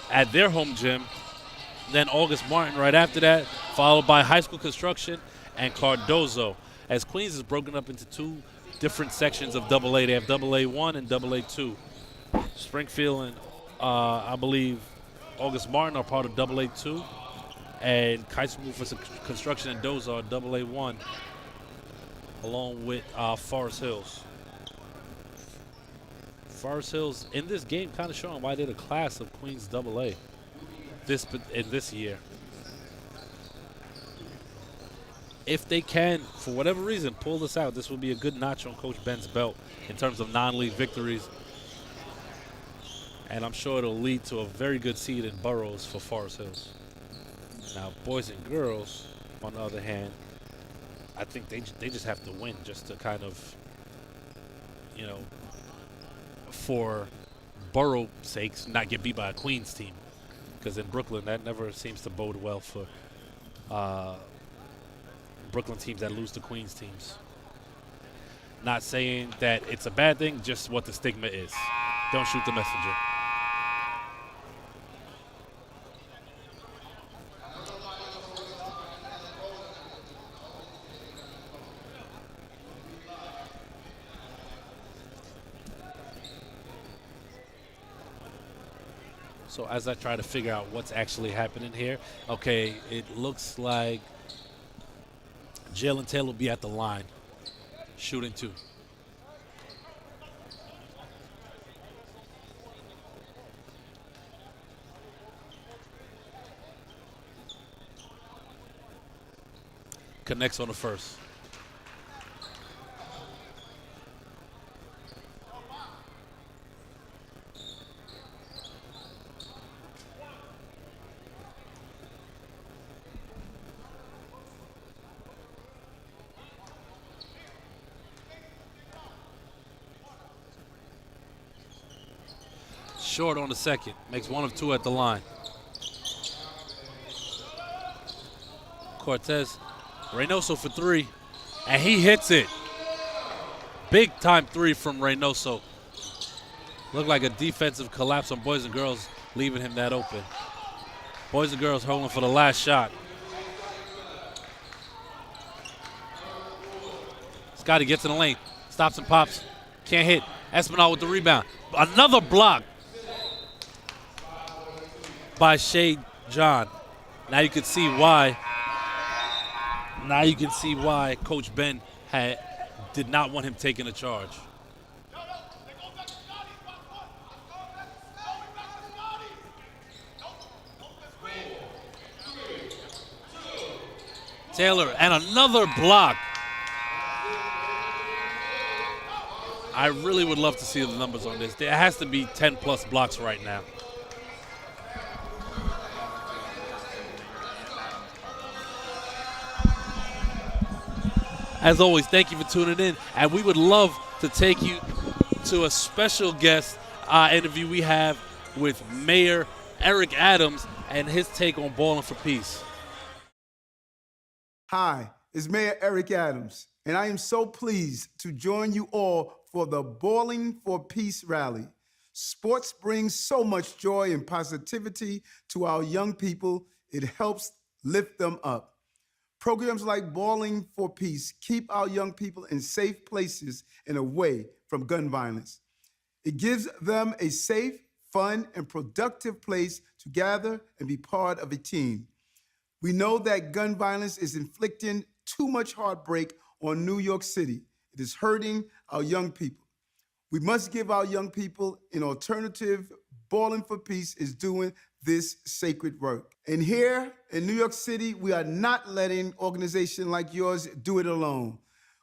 at their home gym. Then August Martin right after that, followed by High School Construction and Cardozo. As Queens is broken up into two different sections of AA. They have AA1 and AA2. Springfield and I believe August Martin are part of AA2. And High School for Construction and Dozo are AA1, along with Forest Hills. Forest Hills in this game kind of showing why they're the class of Queens AA in this year. If they can, for whatever reason, pull this out, this will be a good notch on Coach Ben's belt in terms of non-league victories. And I'm sure it'll lead to a very good seed in Burroughs for Forest Hills. Now, boys and girls, on the other hand, I think they just have to win just to kind of, you know, for Borough sakes, not get beat by a Queens team. Because in Brooklyn, that never seems to bode well for Brooklyn teams that lose to Queens teams. Not saying that it's a bad thing, just what the stigma is. Don't shoot the messenger. So as I try to figure out what's actually happening here, okay, it looks like Jalen Taylor will be at the line, shooting two. Connects on the first. Short on the second, makes one of two at the line. Cortez, Reynoso for three, and he hits it. Big time three from Reynoso. Looked like a defensive collapse on boys and girls, leaving him that open. Boys and girls holding for the last shot. Scotty gets in the lane, stops and pops, can't hit. Espinal with the rebound. Another block by Shade John. Now you can see why. Now you can see why Coach Ben did not want him taking a charge. Taylor, and another block. I really would love to see the numbers on this. There has to be 10 plus blocks right now. As always, thank you for tuning in, and we would love to take you to a special guest interview we have with Mayor Eric Adams and his take on Ballin for Peace. Hi, it's Mayor Eric Adams, and I am so pleased to join you all for the Ballin for Peace rally. Sports brings so much joy and positivity to our young people. It helps lift them up. Programs like Ballin for Peace keep our young people in safe places and away from gun violence. It gives them a safe, fun, and productive place to gather and be part of a team. We know that gun violence is inflicting too much heartbreak on New York City. It is hurting our young people. We must give our young people an alternative. Ballin for Peace is doing this sacred work. And here in New York City, we are not letting organizations like yours do it alone.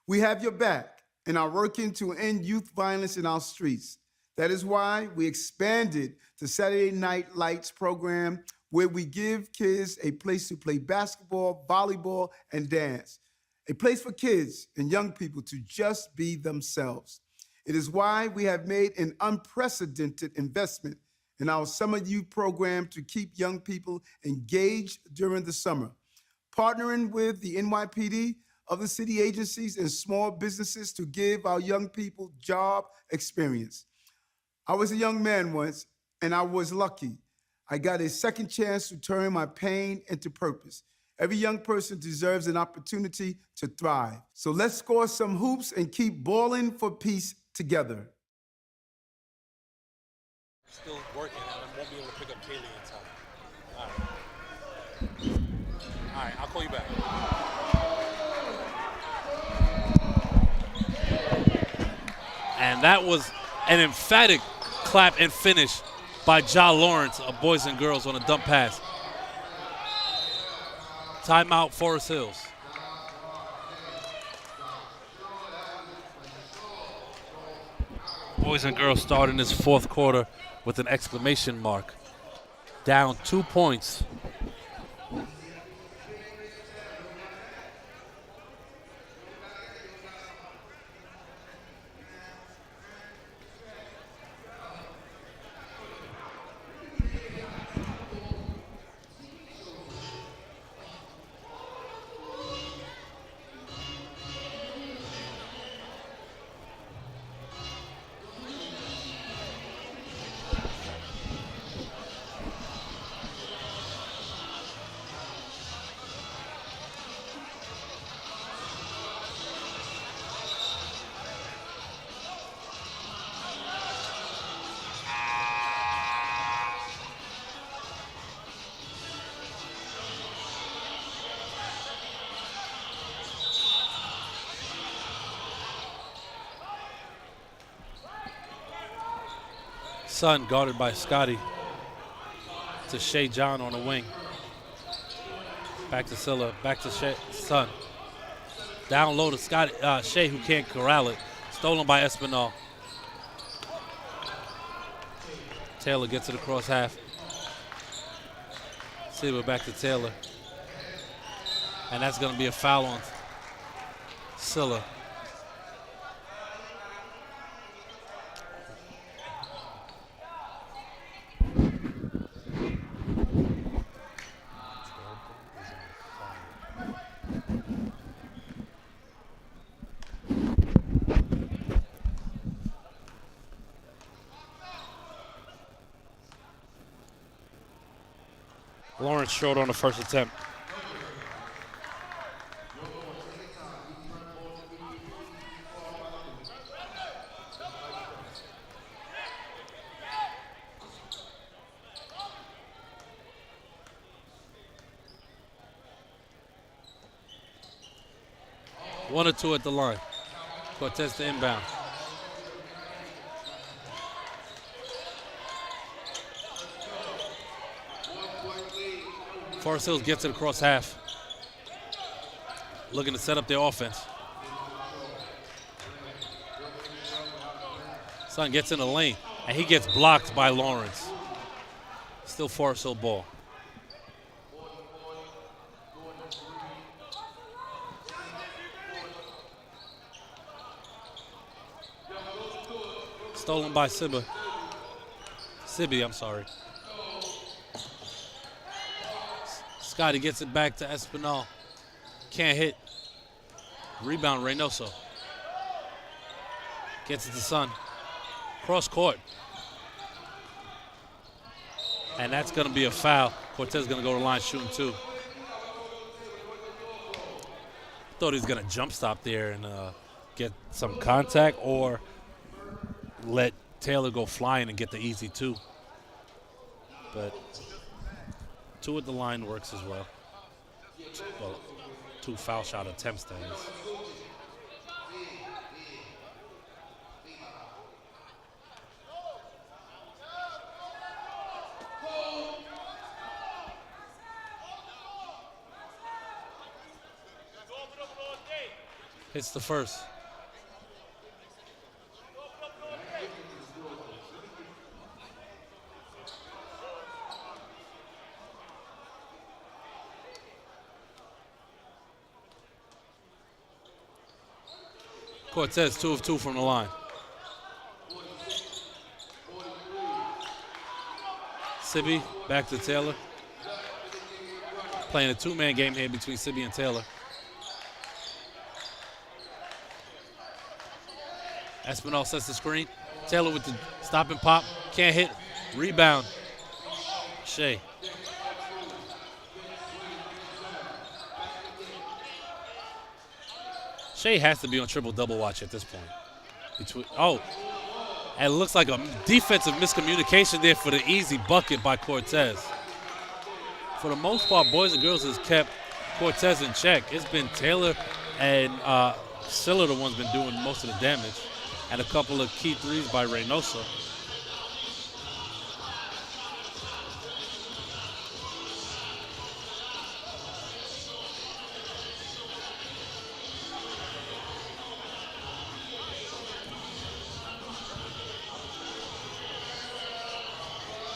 We have your back and are working to end youth violence in our streets. That is why we expanded the Saturday Night Lights program, where we give kids a place to play basketball, volleyball, and dance. a place for kids and young people to just be themselves. It is why we have made an unprecedented investment in our summer youth program to keep young people engaged during the summer, partnering with the NYPD, other city agencies, and small businesses to give our young people job experience. I was a young man once, and I was lucky. I got a second chance to turn my pain into purpose. Every young person deserves an opportunity to thrive. So let's score some hoops and keep balling for peace together. Still working, and I won't be able to pick up Kaylee in time. All right, I'll call you back. And that was an emphatic clap and finish by Ja Lawrence of Boys and Girls on a dump pass. Timeout, Forest Hills. Boys and Girls starting this fourth quarter with an exclamation mark. Down 2 points. Sun guarded by Scotty to Shea John on the wing. Back to Silla, back to Sun. Down low to Scotty, Shea, who can't corral it. Stolen by Espinal. Taylor gets it across half. Silla back to Taylor. And that's going to be a foul on Silla. Lawrence short on the first attempt. One or two at the line. Cortez to inbound. Forest Hills gets it across half. Looking to set up their offense. Sun gets in the lane, and he gets blocked by Lawrence. Still Forest Hill ball. Stolen by Sibby, I'm sorry. Scotty gets it back to Espinal. Can't hit. Rebound, Reynoso. Gets it to Sun. Cross court. And that's going to be a foul. Cortez is going to go to the line shooting two. Thought he was going to jump stop there and get some contact or let Taylor go flying and get the easy two. But two at the line works as well. Well, two foul shot attempts, that is. Hits the first. Cortez 2 of 2 from the line. Sibby back to Taylor. Playing a two-man game here between Sibby and Taylor. Espinal sets the screen. Taylor with the stop and pop. Can't hit. Rebound. Shea. Shea has to be on triple-double watch at this point. And it looks like a defensive miscommunication there for the easy bucket by Cortez. For the most part, boys and girls has kept Cortez in check. It's been Taylor and Siller the ones been doing most of the damage, and a couple of key threes by Reynoso.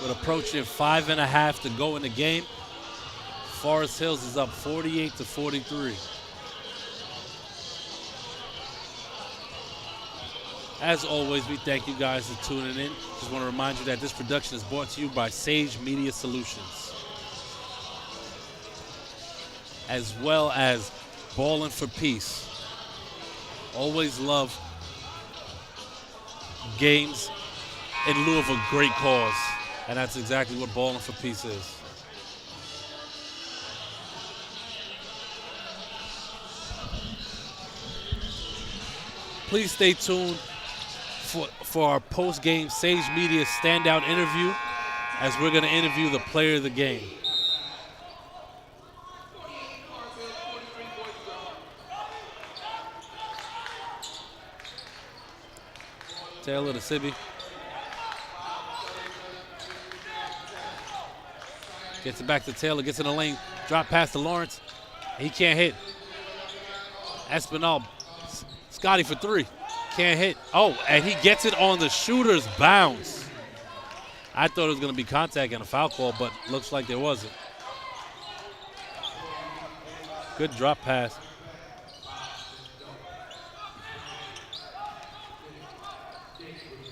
With approaching 5.5 to go in the game, Forest Hills is up 48-43. As always, we thank you guys for tuning in. Just want to remind you that this production is brought to you by Sage Media Solutions, as well as Ballin for Peace. Always love games in lieu of a great cause, and that's exactly what Ballin for Peace is. Please stay tuned for our post-game Sage Media standout interview, as we're going to interview the player of the game. Taylor to Sibby. Gets it back to Taylor, gets in the lane, drop pass to Lawrence. He can't hit. Espinal, Scotty for three. Can't hit. Oh, and he gets it on the shooter's bounce. I thought it was going to be contact and a foul call, but looks like there wasn't. Good drop pass.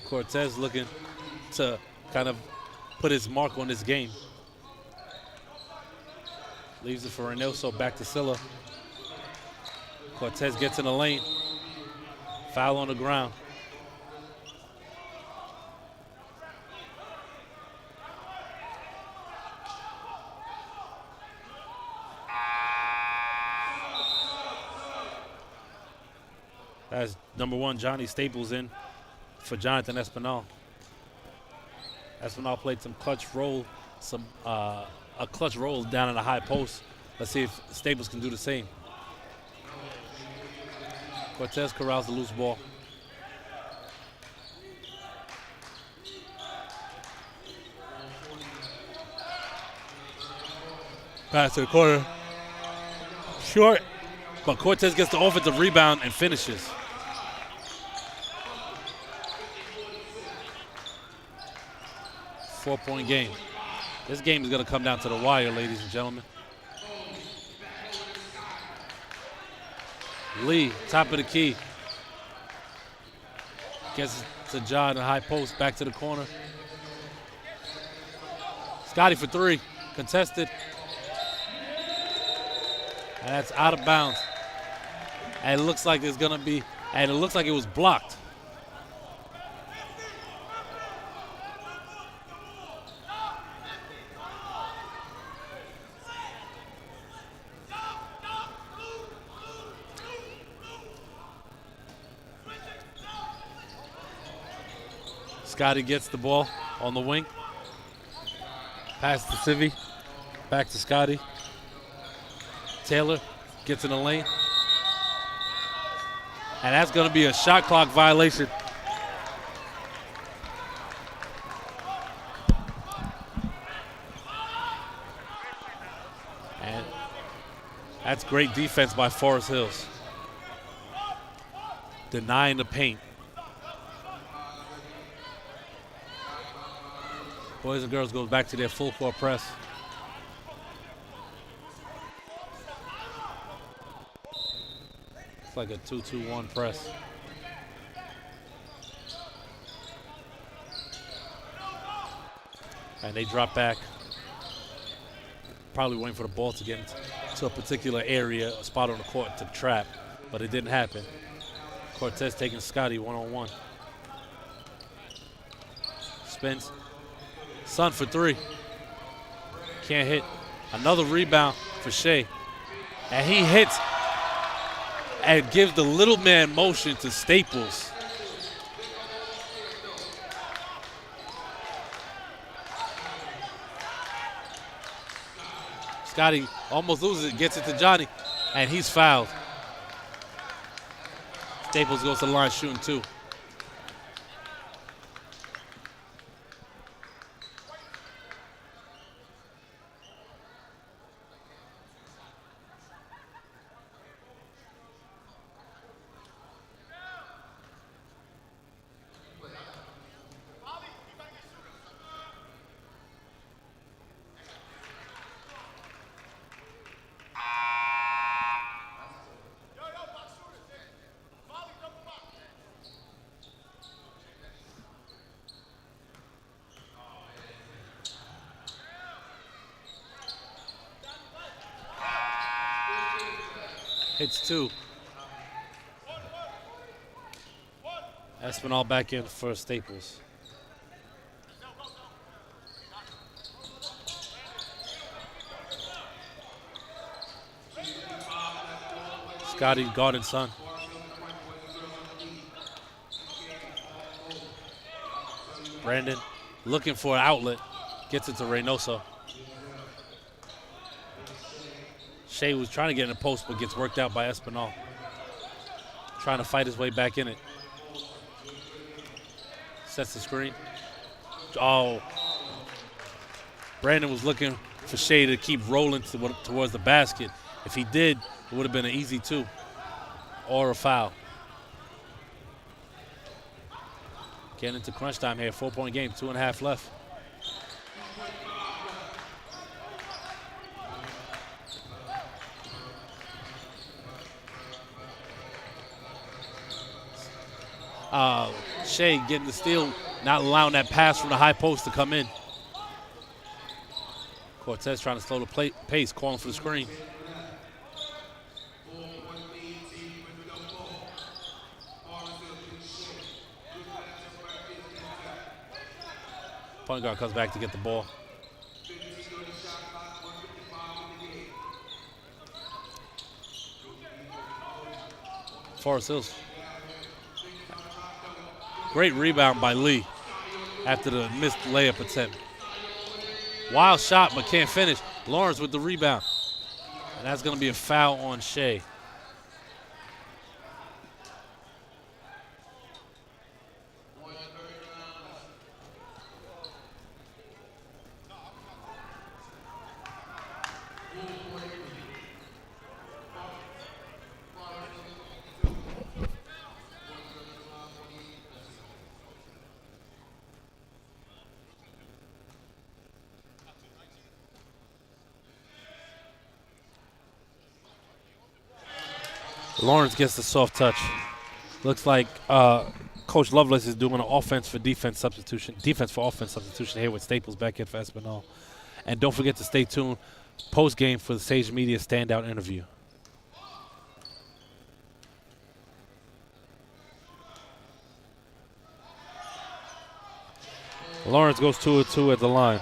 Cortez looking to kind of put his mark on this game. Leaves it for Reynoso, back to Silla. Cortez gets in the lane. Foul on the ground. That's number one, Johnny Staples in for Jonathan Espinal. Espinal played some clutch roll, a clutch roll down in the high post. Let's see if Staples can do the same. Cortez corrals the loose ball. Pass to the corner. Short. But Cortez gets the offensive rebound and finishes. Four-point game. This game is going to come down to the wire, ladies and gentlemen. Lee, top of the key. Gets to Ja in the high post, back to the corner. Scotty for three, contested. And that's out of bounds. And it looks like there's gonna be, and it looks like it was blocked. Scotty gets the ball on the wing. Pass to Sivvy. Back to Scotty. Taylor gets in the lane. And that's going to be a shot clock violation. And that's great defense by Forest Hills. Denying the paint. Boys and girls goes back to their full court press. It's like a 2-2-1 press. And they drop back. Probably waiting for the ball to get into a particular area, a spot on the court to trap, but it didn't happen. Cortez taking Scotty one-on-one. Spins. Sun for three. Can't hit. Another rebound for Shea. And he hits and gives the little man motion to Staples. Scotty almost loses it, gets it to Johnny, and he's fouled. Staples goes to the line shooting two. Hits two. Espinal back in for Staples. Scotty guarding Sun. Brandon looking for an outlet. Gets it to Reynoso. Shea was trying to get in the post, but gets worked out by Espinal. Trying to fight his way back in it. Sets the screen. Oh. Brandon was looking for Shea to keep rolling towards the basket. If he did, it would have been an easy two or a foul. Getting into crunch time here. 4-point game, 2.5 left. Shea getting the steal, not allowing that pass from the high post to come in. Cortez trying to slow the pace, calling for the screen. Point guard comes back to get the ball. Forest Hills. Great rebound by Lee after the missed layup attempt. Wild shot, but can't finish. Lawrence with the rebound. And that's going to be a foul on Shea. Lawrence gets the soft touch. Looks like Coach Lovelace is doing an offense for offense substitution here with Staples back in for Espinal. And don't forget to stay tuned post-game for the Sage Media standout interview. Lawrence goes 2-2 at the line.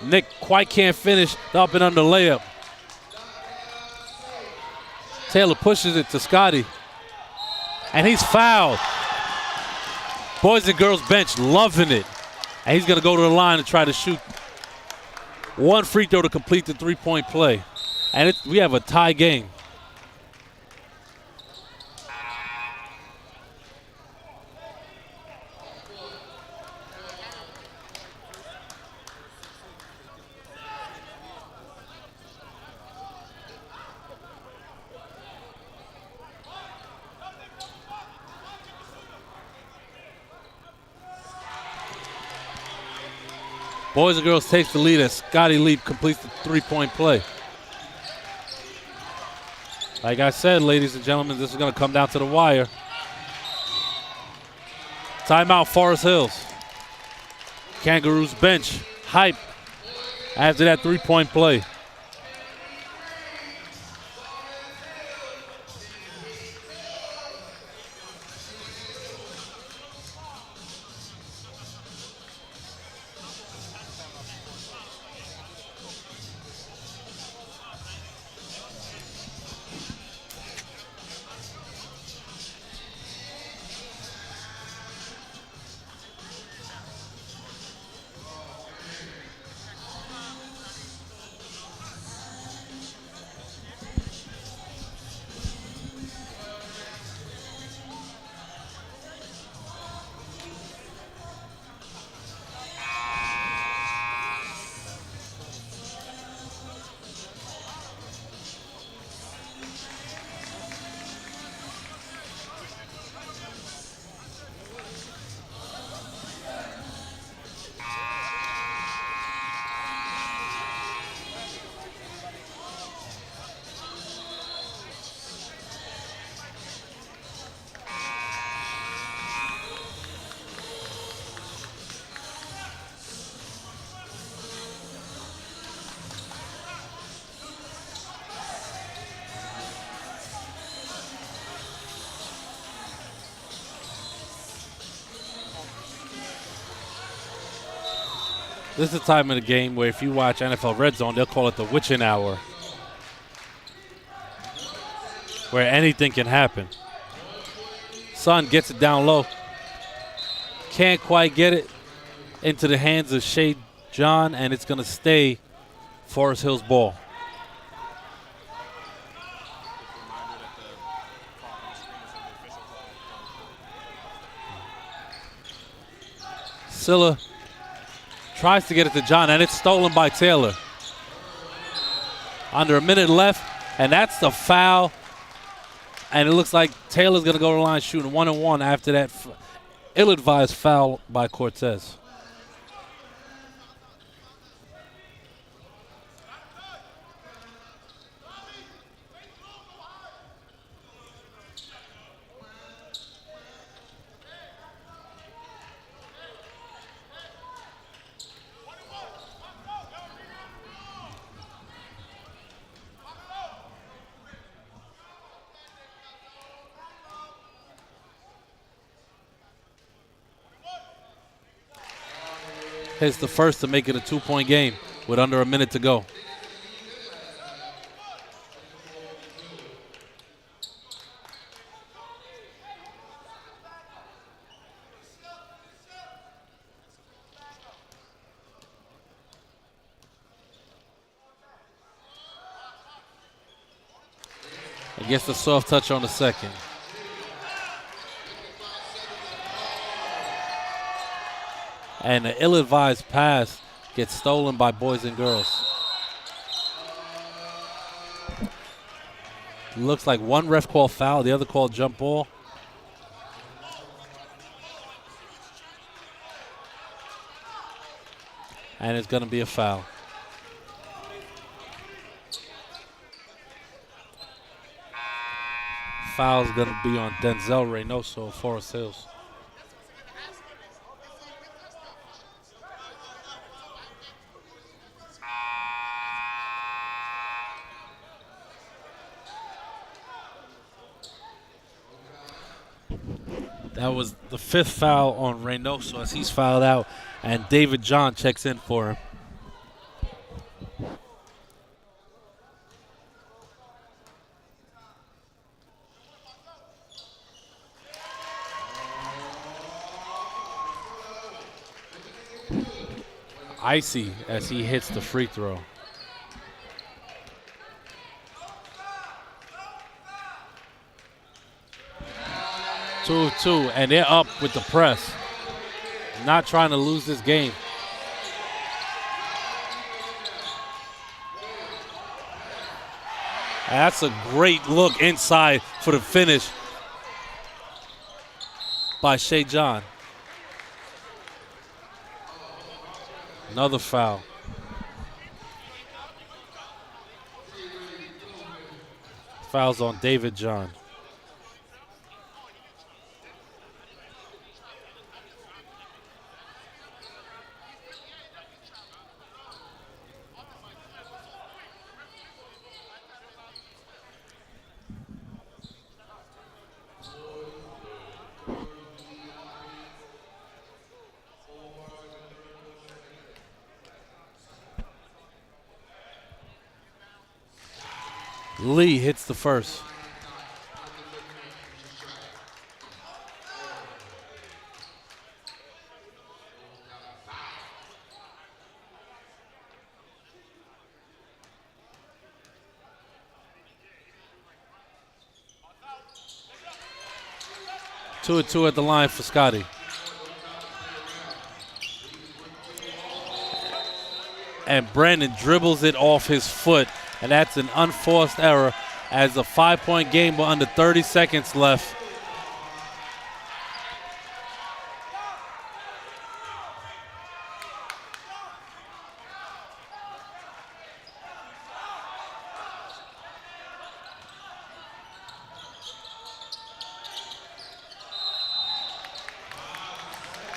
Nick quite can't finish the up and under layup. Taylor pushes it to Scotty. And he's fouled. Boys and girls bench loving it. And he's going to go to the line and try to shoot one free throw to complete the three-point play. And we have a tie game. Boys and girls takes the lead as Scotty Lee completes the three-point play. Like I said, ladies and gentlemen, this is going to come down to the wire. Timeout, Forest Hills. Kangaroos bench, hype after that three-point play. This is the time of the game where if you watch NFL Red Zone, they'll call it the witching hour, where anything can happen. Son gets it down low. Can't quite get it into the hands of Shea John, and it's going to stay Forest Hills ball. Silla tries to get it to John, and it's stolen by Taylor. Under a minute left, and that's the foul. And it looks like Taylor's going to go to the line shooting 1-and-1 after that ill-advised foul by Cortez. Hits the first to make it a 2-point game with under a minute to go. He gets the soft touch on the second. And the ill-advised pass gets stolen by boys and girls. Looks like one ref called foul, the other called jump ball. And it's going to be a foul. Foul's going to be on Denzel Reynoso of Forest Hills. That was the fifth foul on Reynoso as he's fouled out, and David John checks in for him. Icy as he hits the free throw. Two, and they're up with the press. Not trying to lose this game. That's a great look inside for the finish by Shea John. Another foul. Fouls on David John. Lee hits the first. Two and two at the line for Scotty. And Brandon dribbles it off his foot, and that's an unforced error as a 5-point game with under 30 seconds left.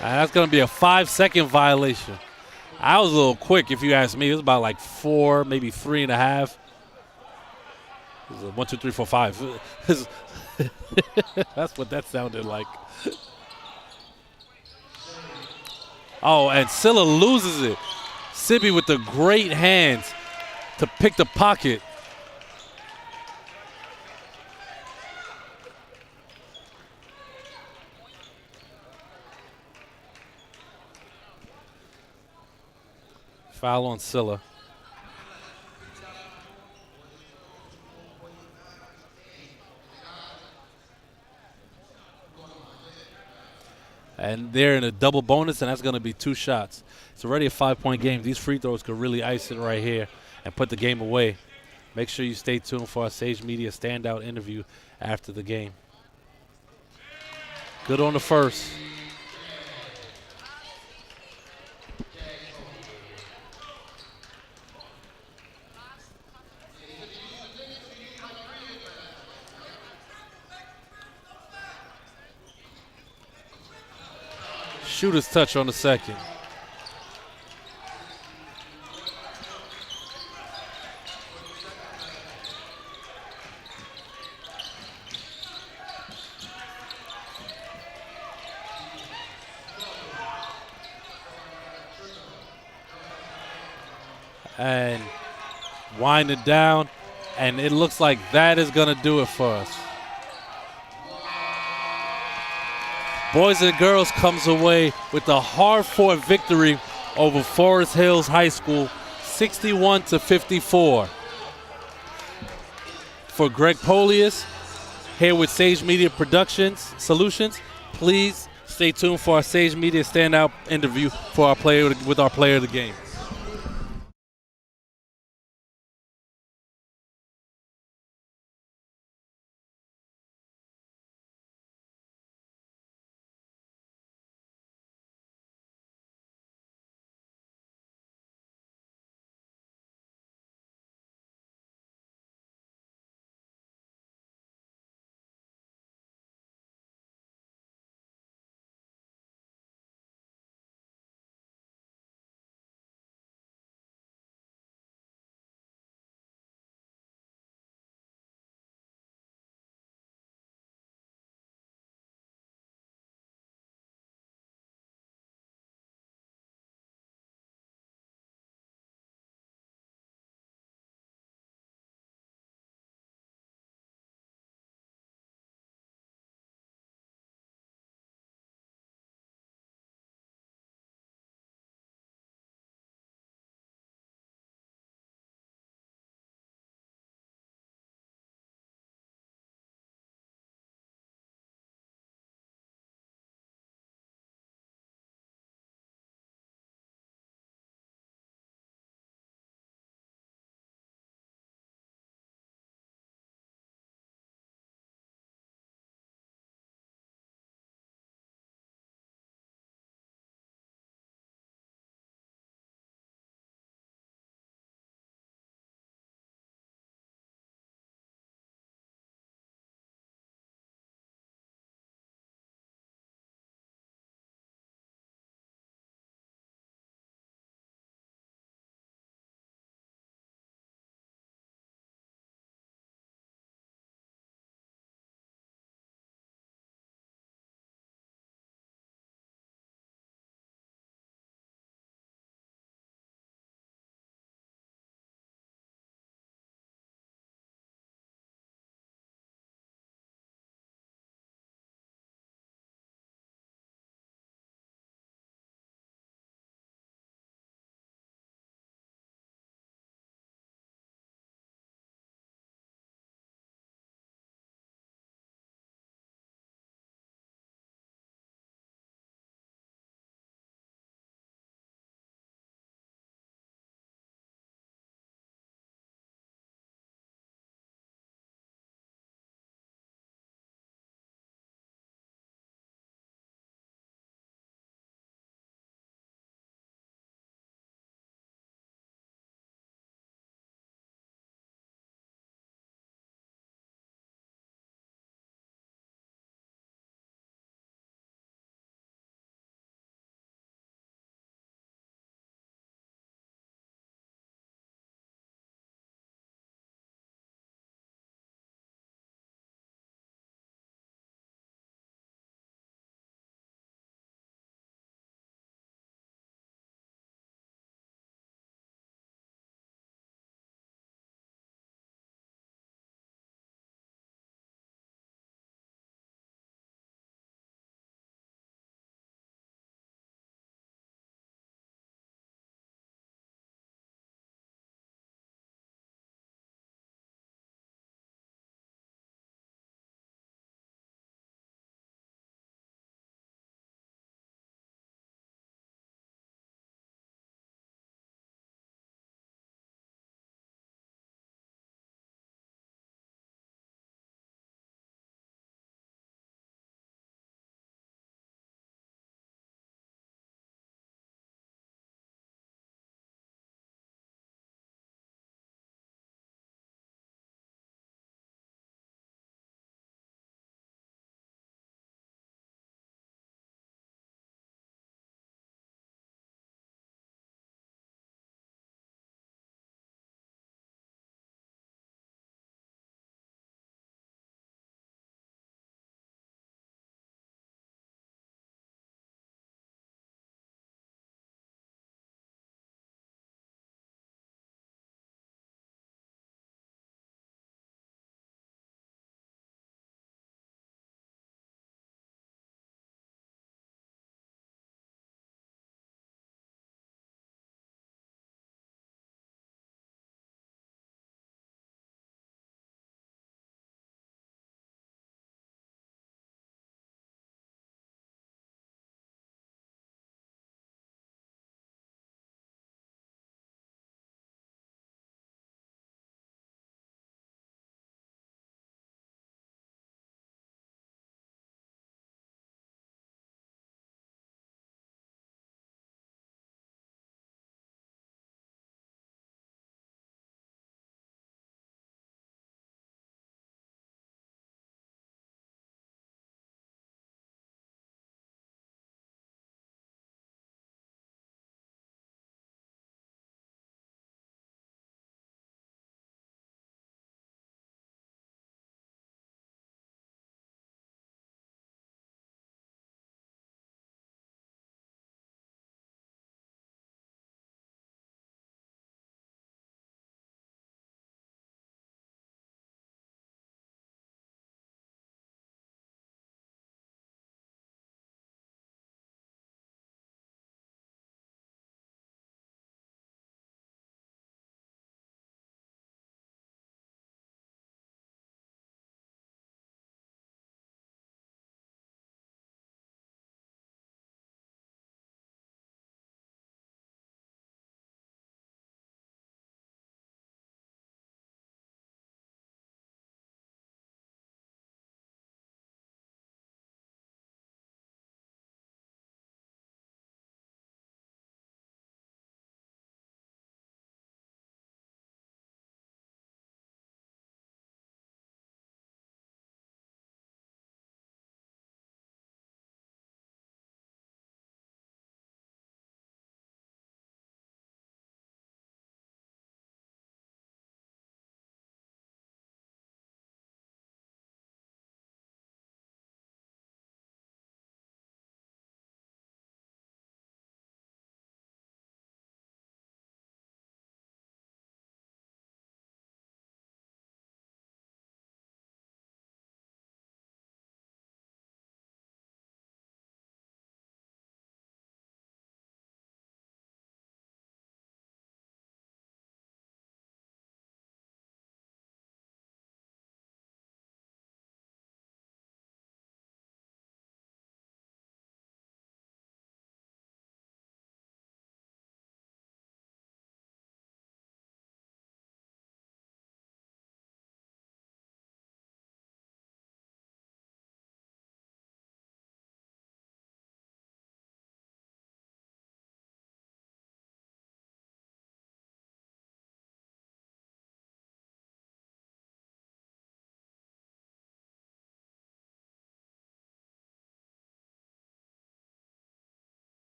And that's going to be a 5-second violation. I was a little quick, if you ask me. It was about like 4, maybe 3.5. It was a 1, 2, 3, 4, 5. That's what that sounded like. Oh, and Silla loses it. Sibby with the great hands to pick the pocket. Foul on Silla. And they're in a double bonus, and that's going to be 2 shots. It's already a 5-point game. These free throws could really ice it right here and put the game away. Make sure you stay tuned for our Sage Media standout interview after the game. Good on the first. Shooter's touch on the second. And wind it down, and it looks like that is going to do it for us. Boys and girls comes away with a hard-fought victory over Forest Hills High School, 61-54. For Greg Polius, here with Sage Media Productions Solutions, please stay tuned for our Sage Media standout interview for our player with our player of the game.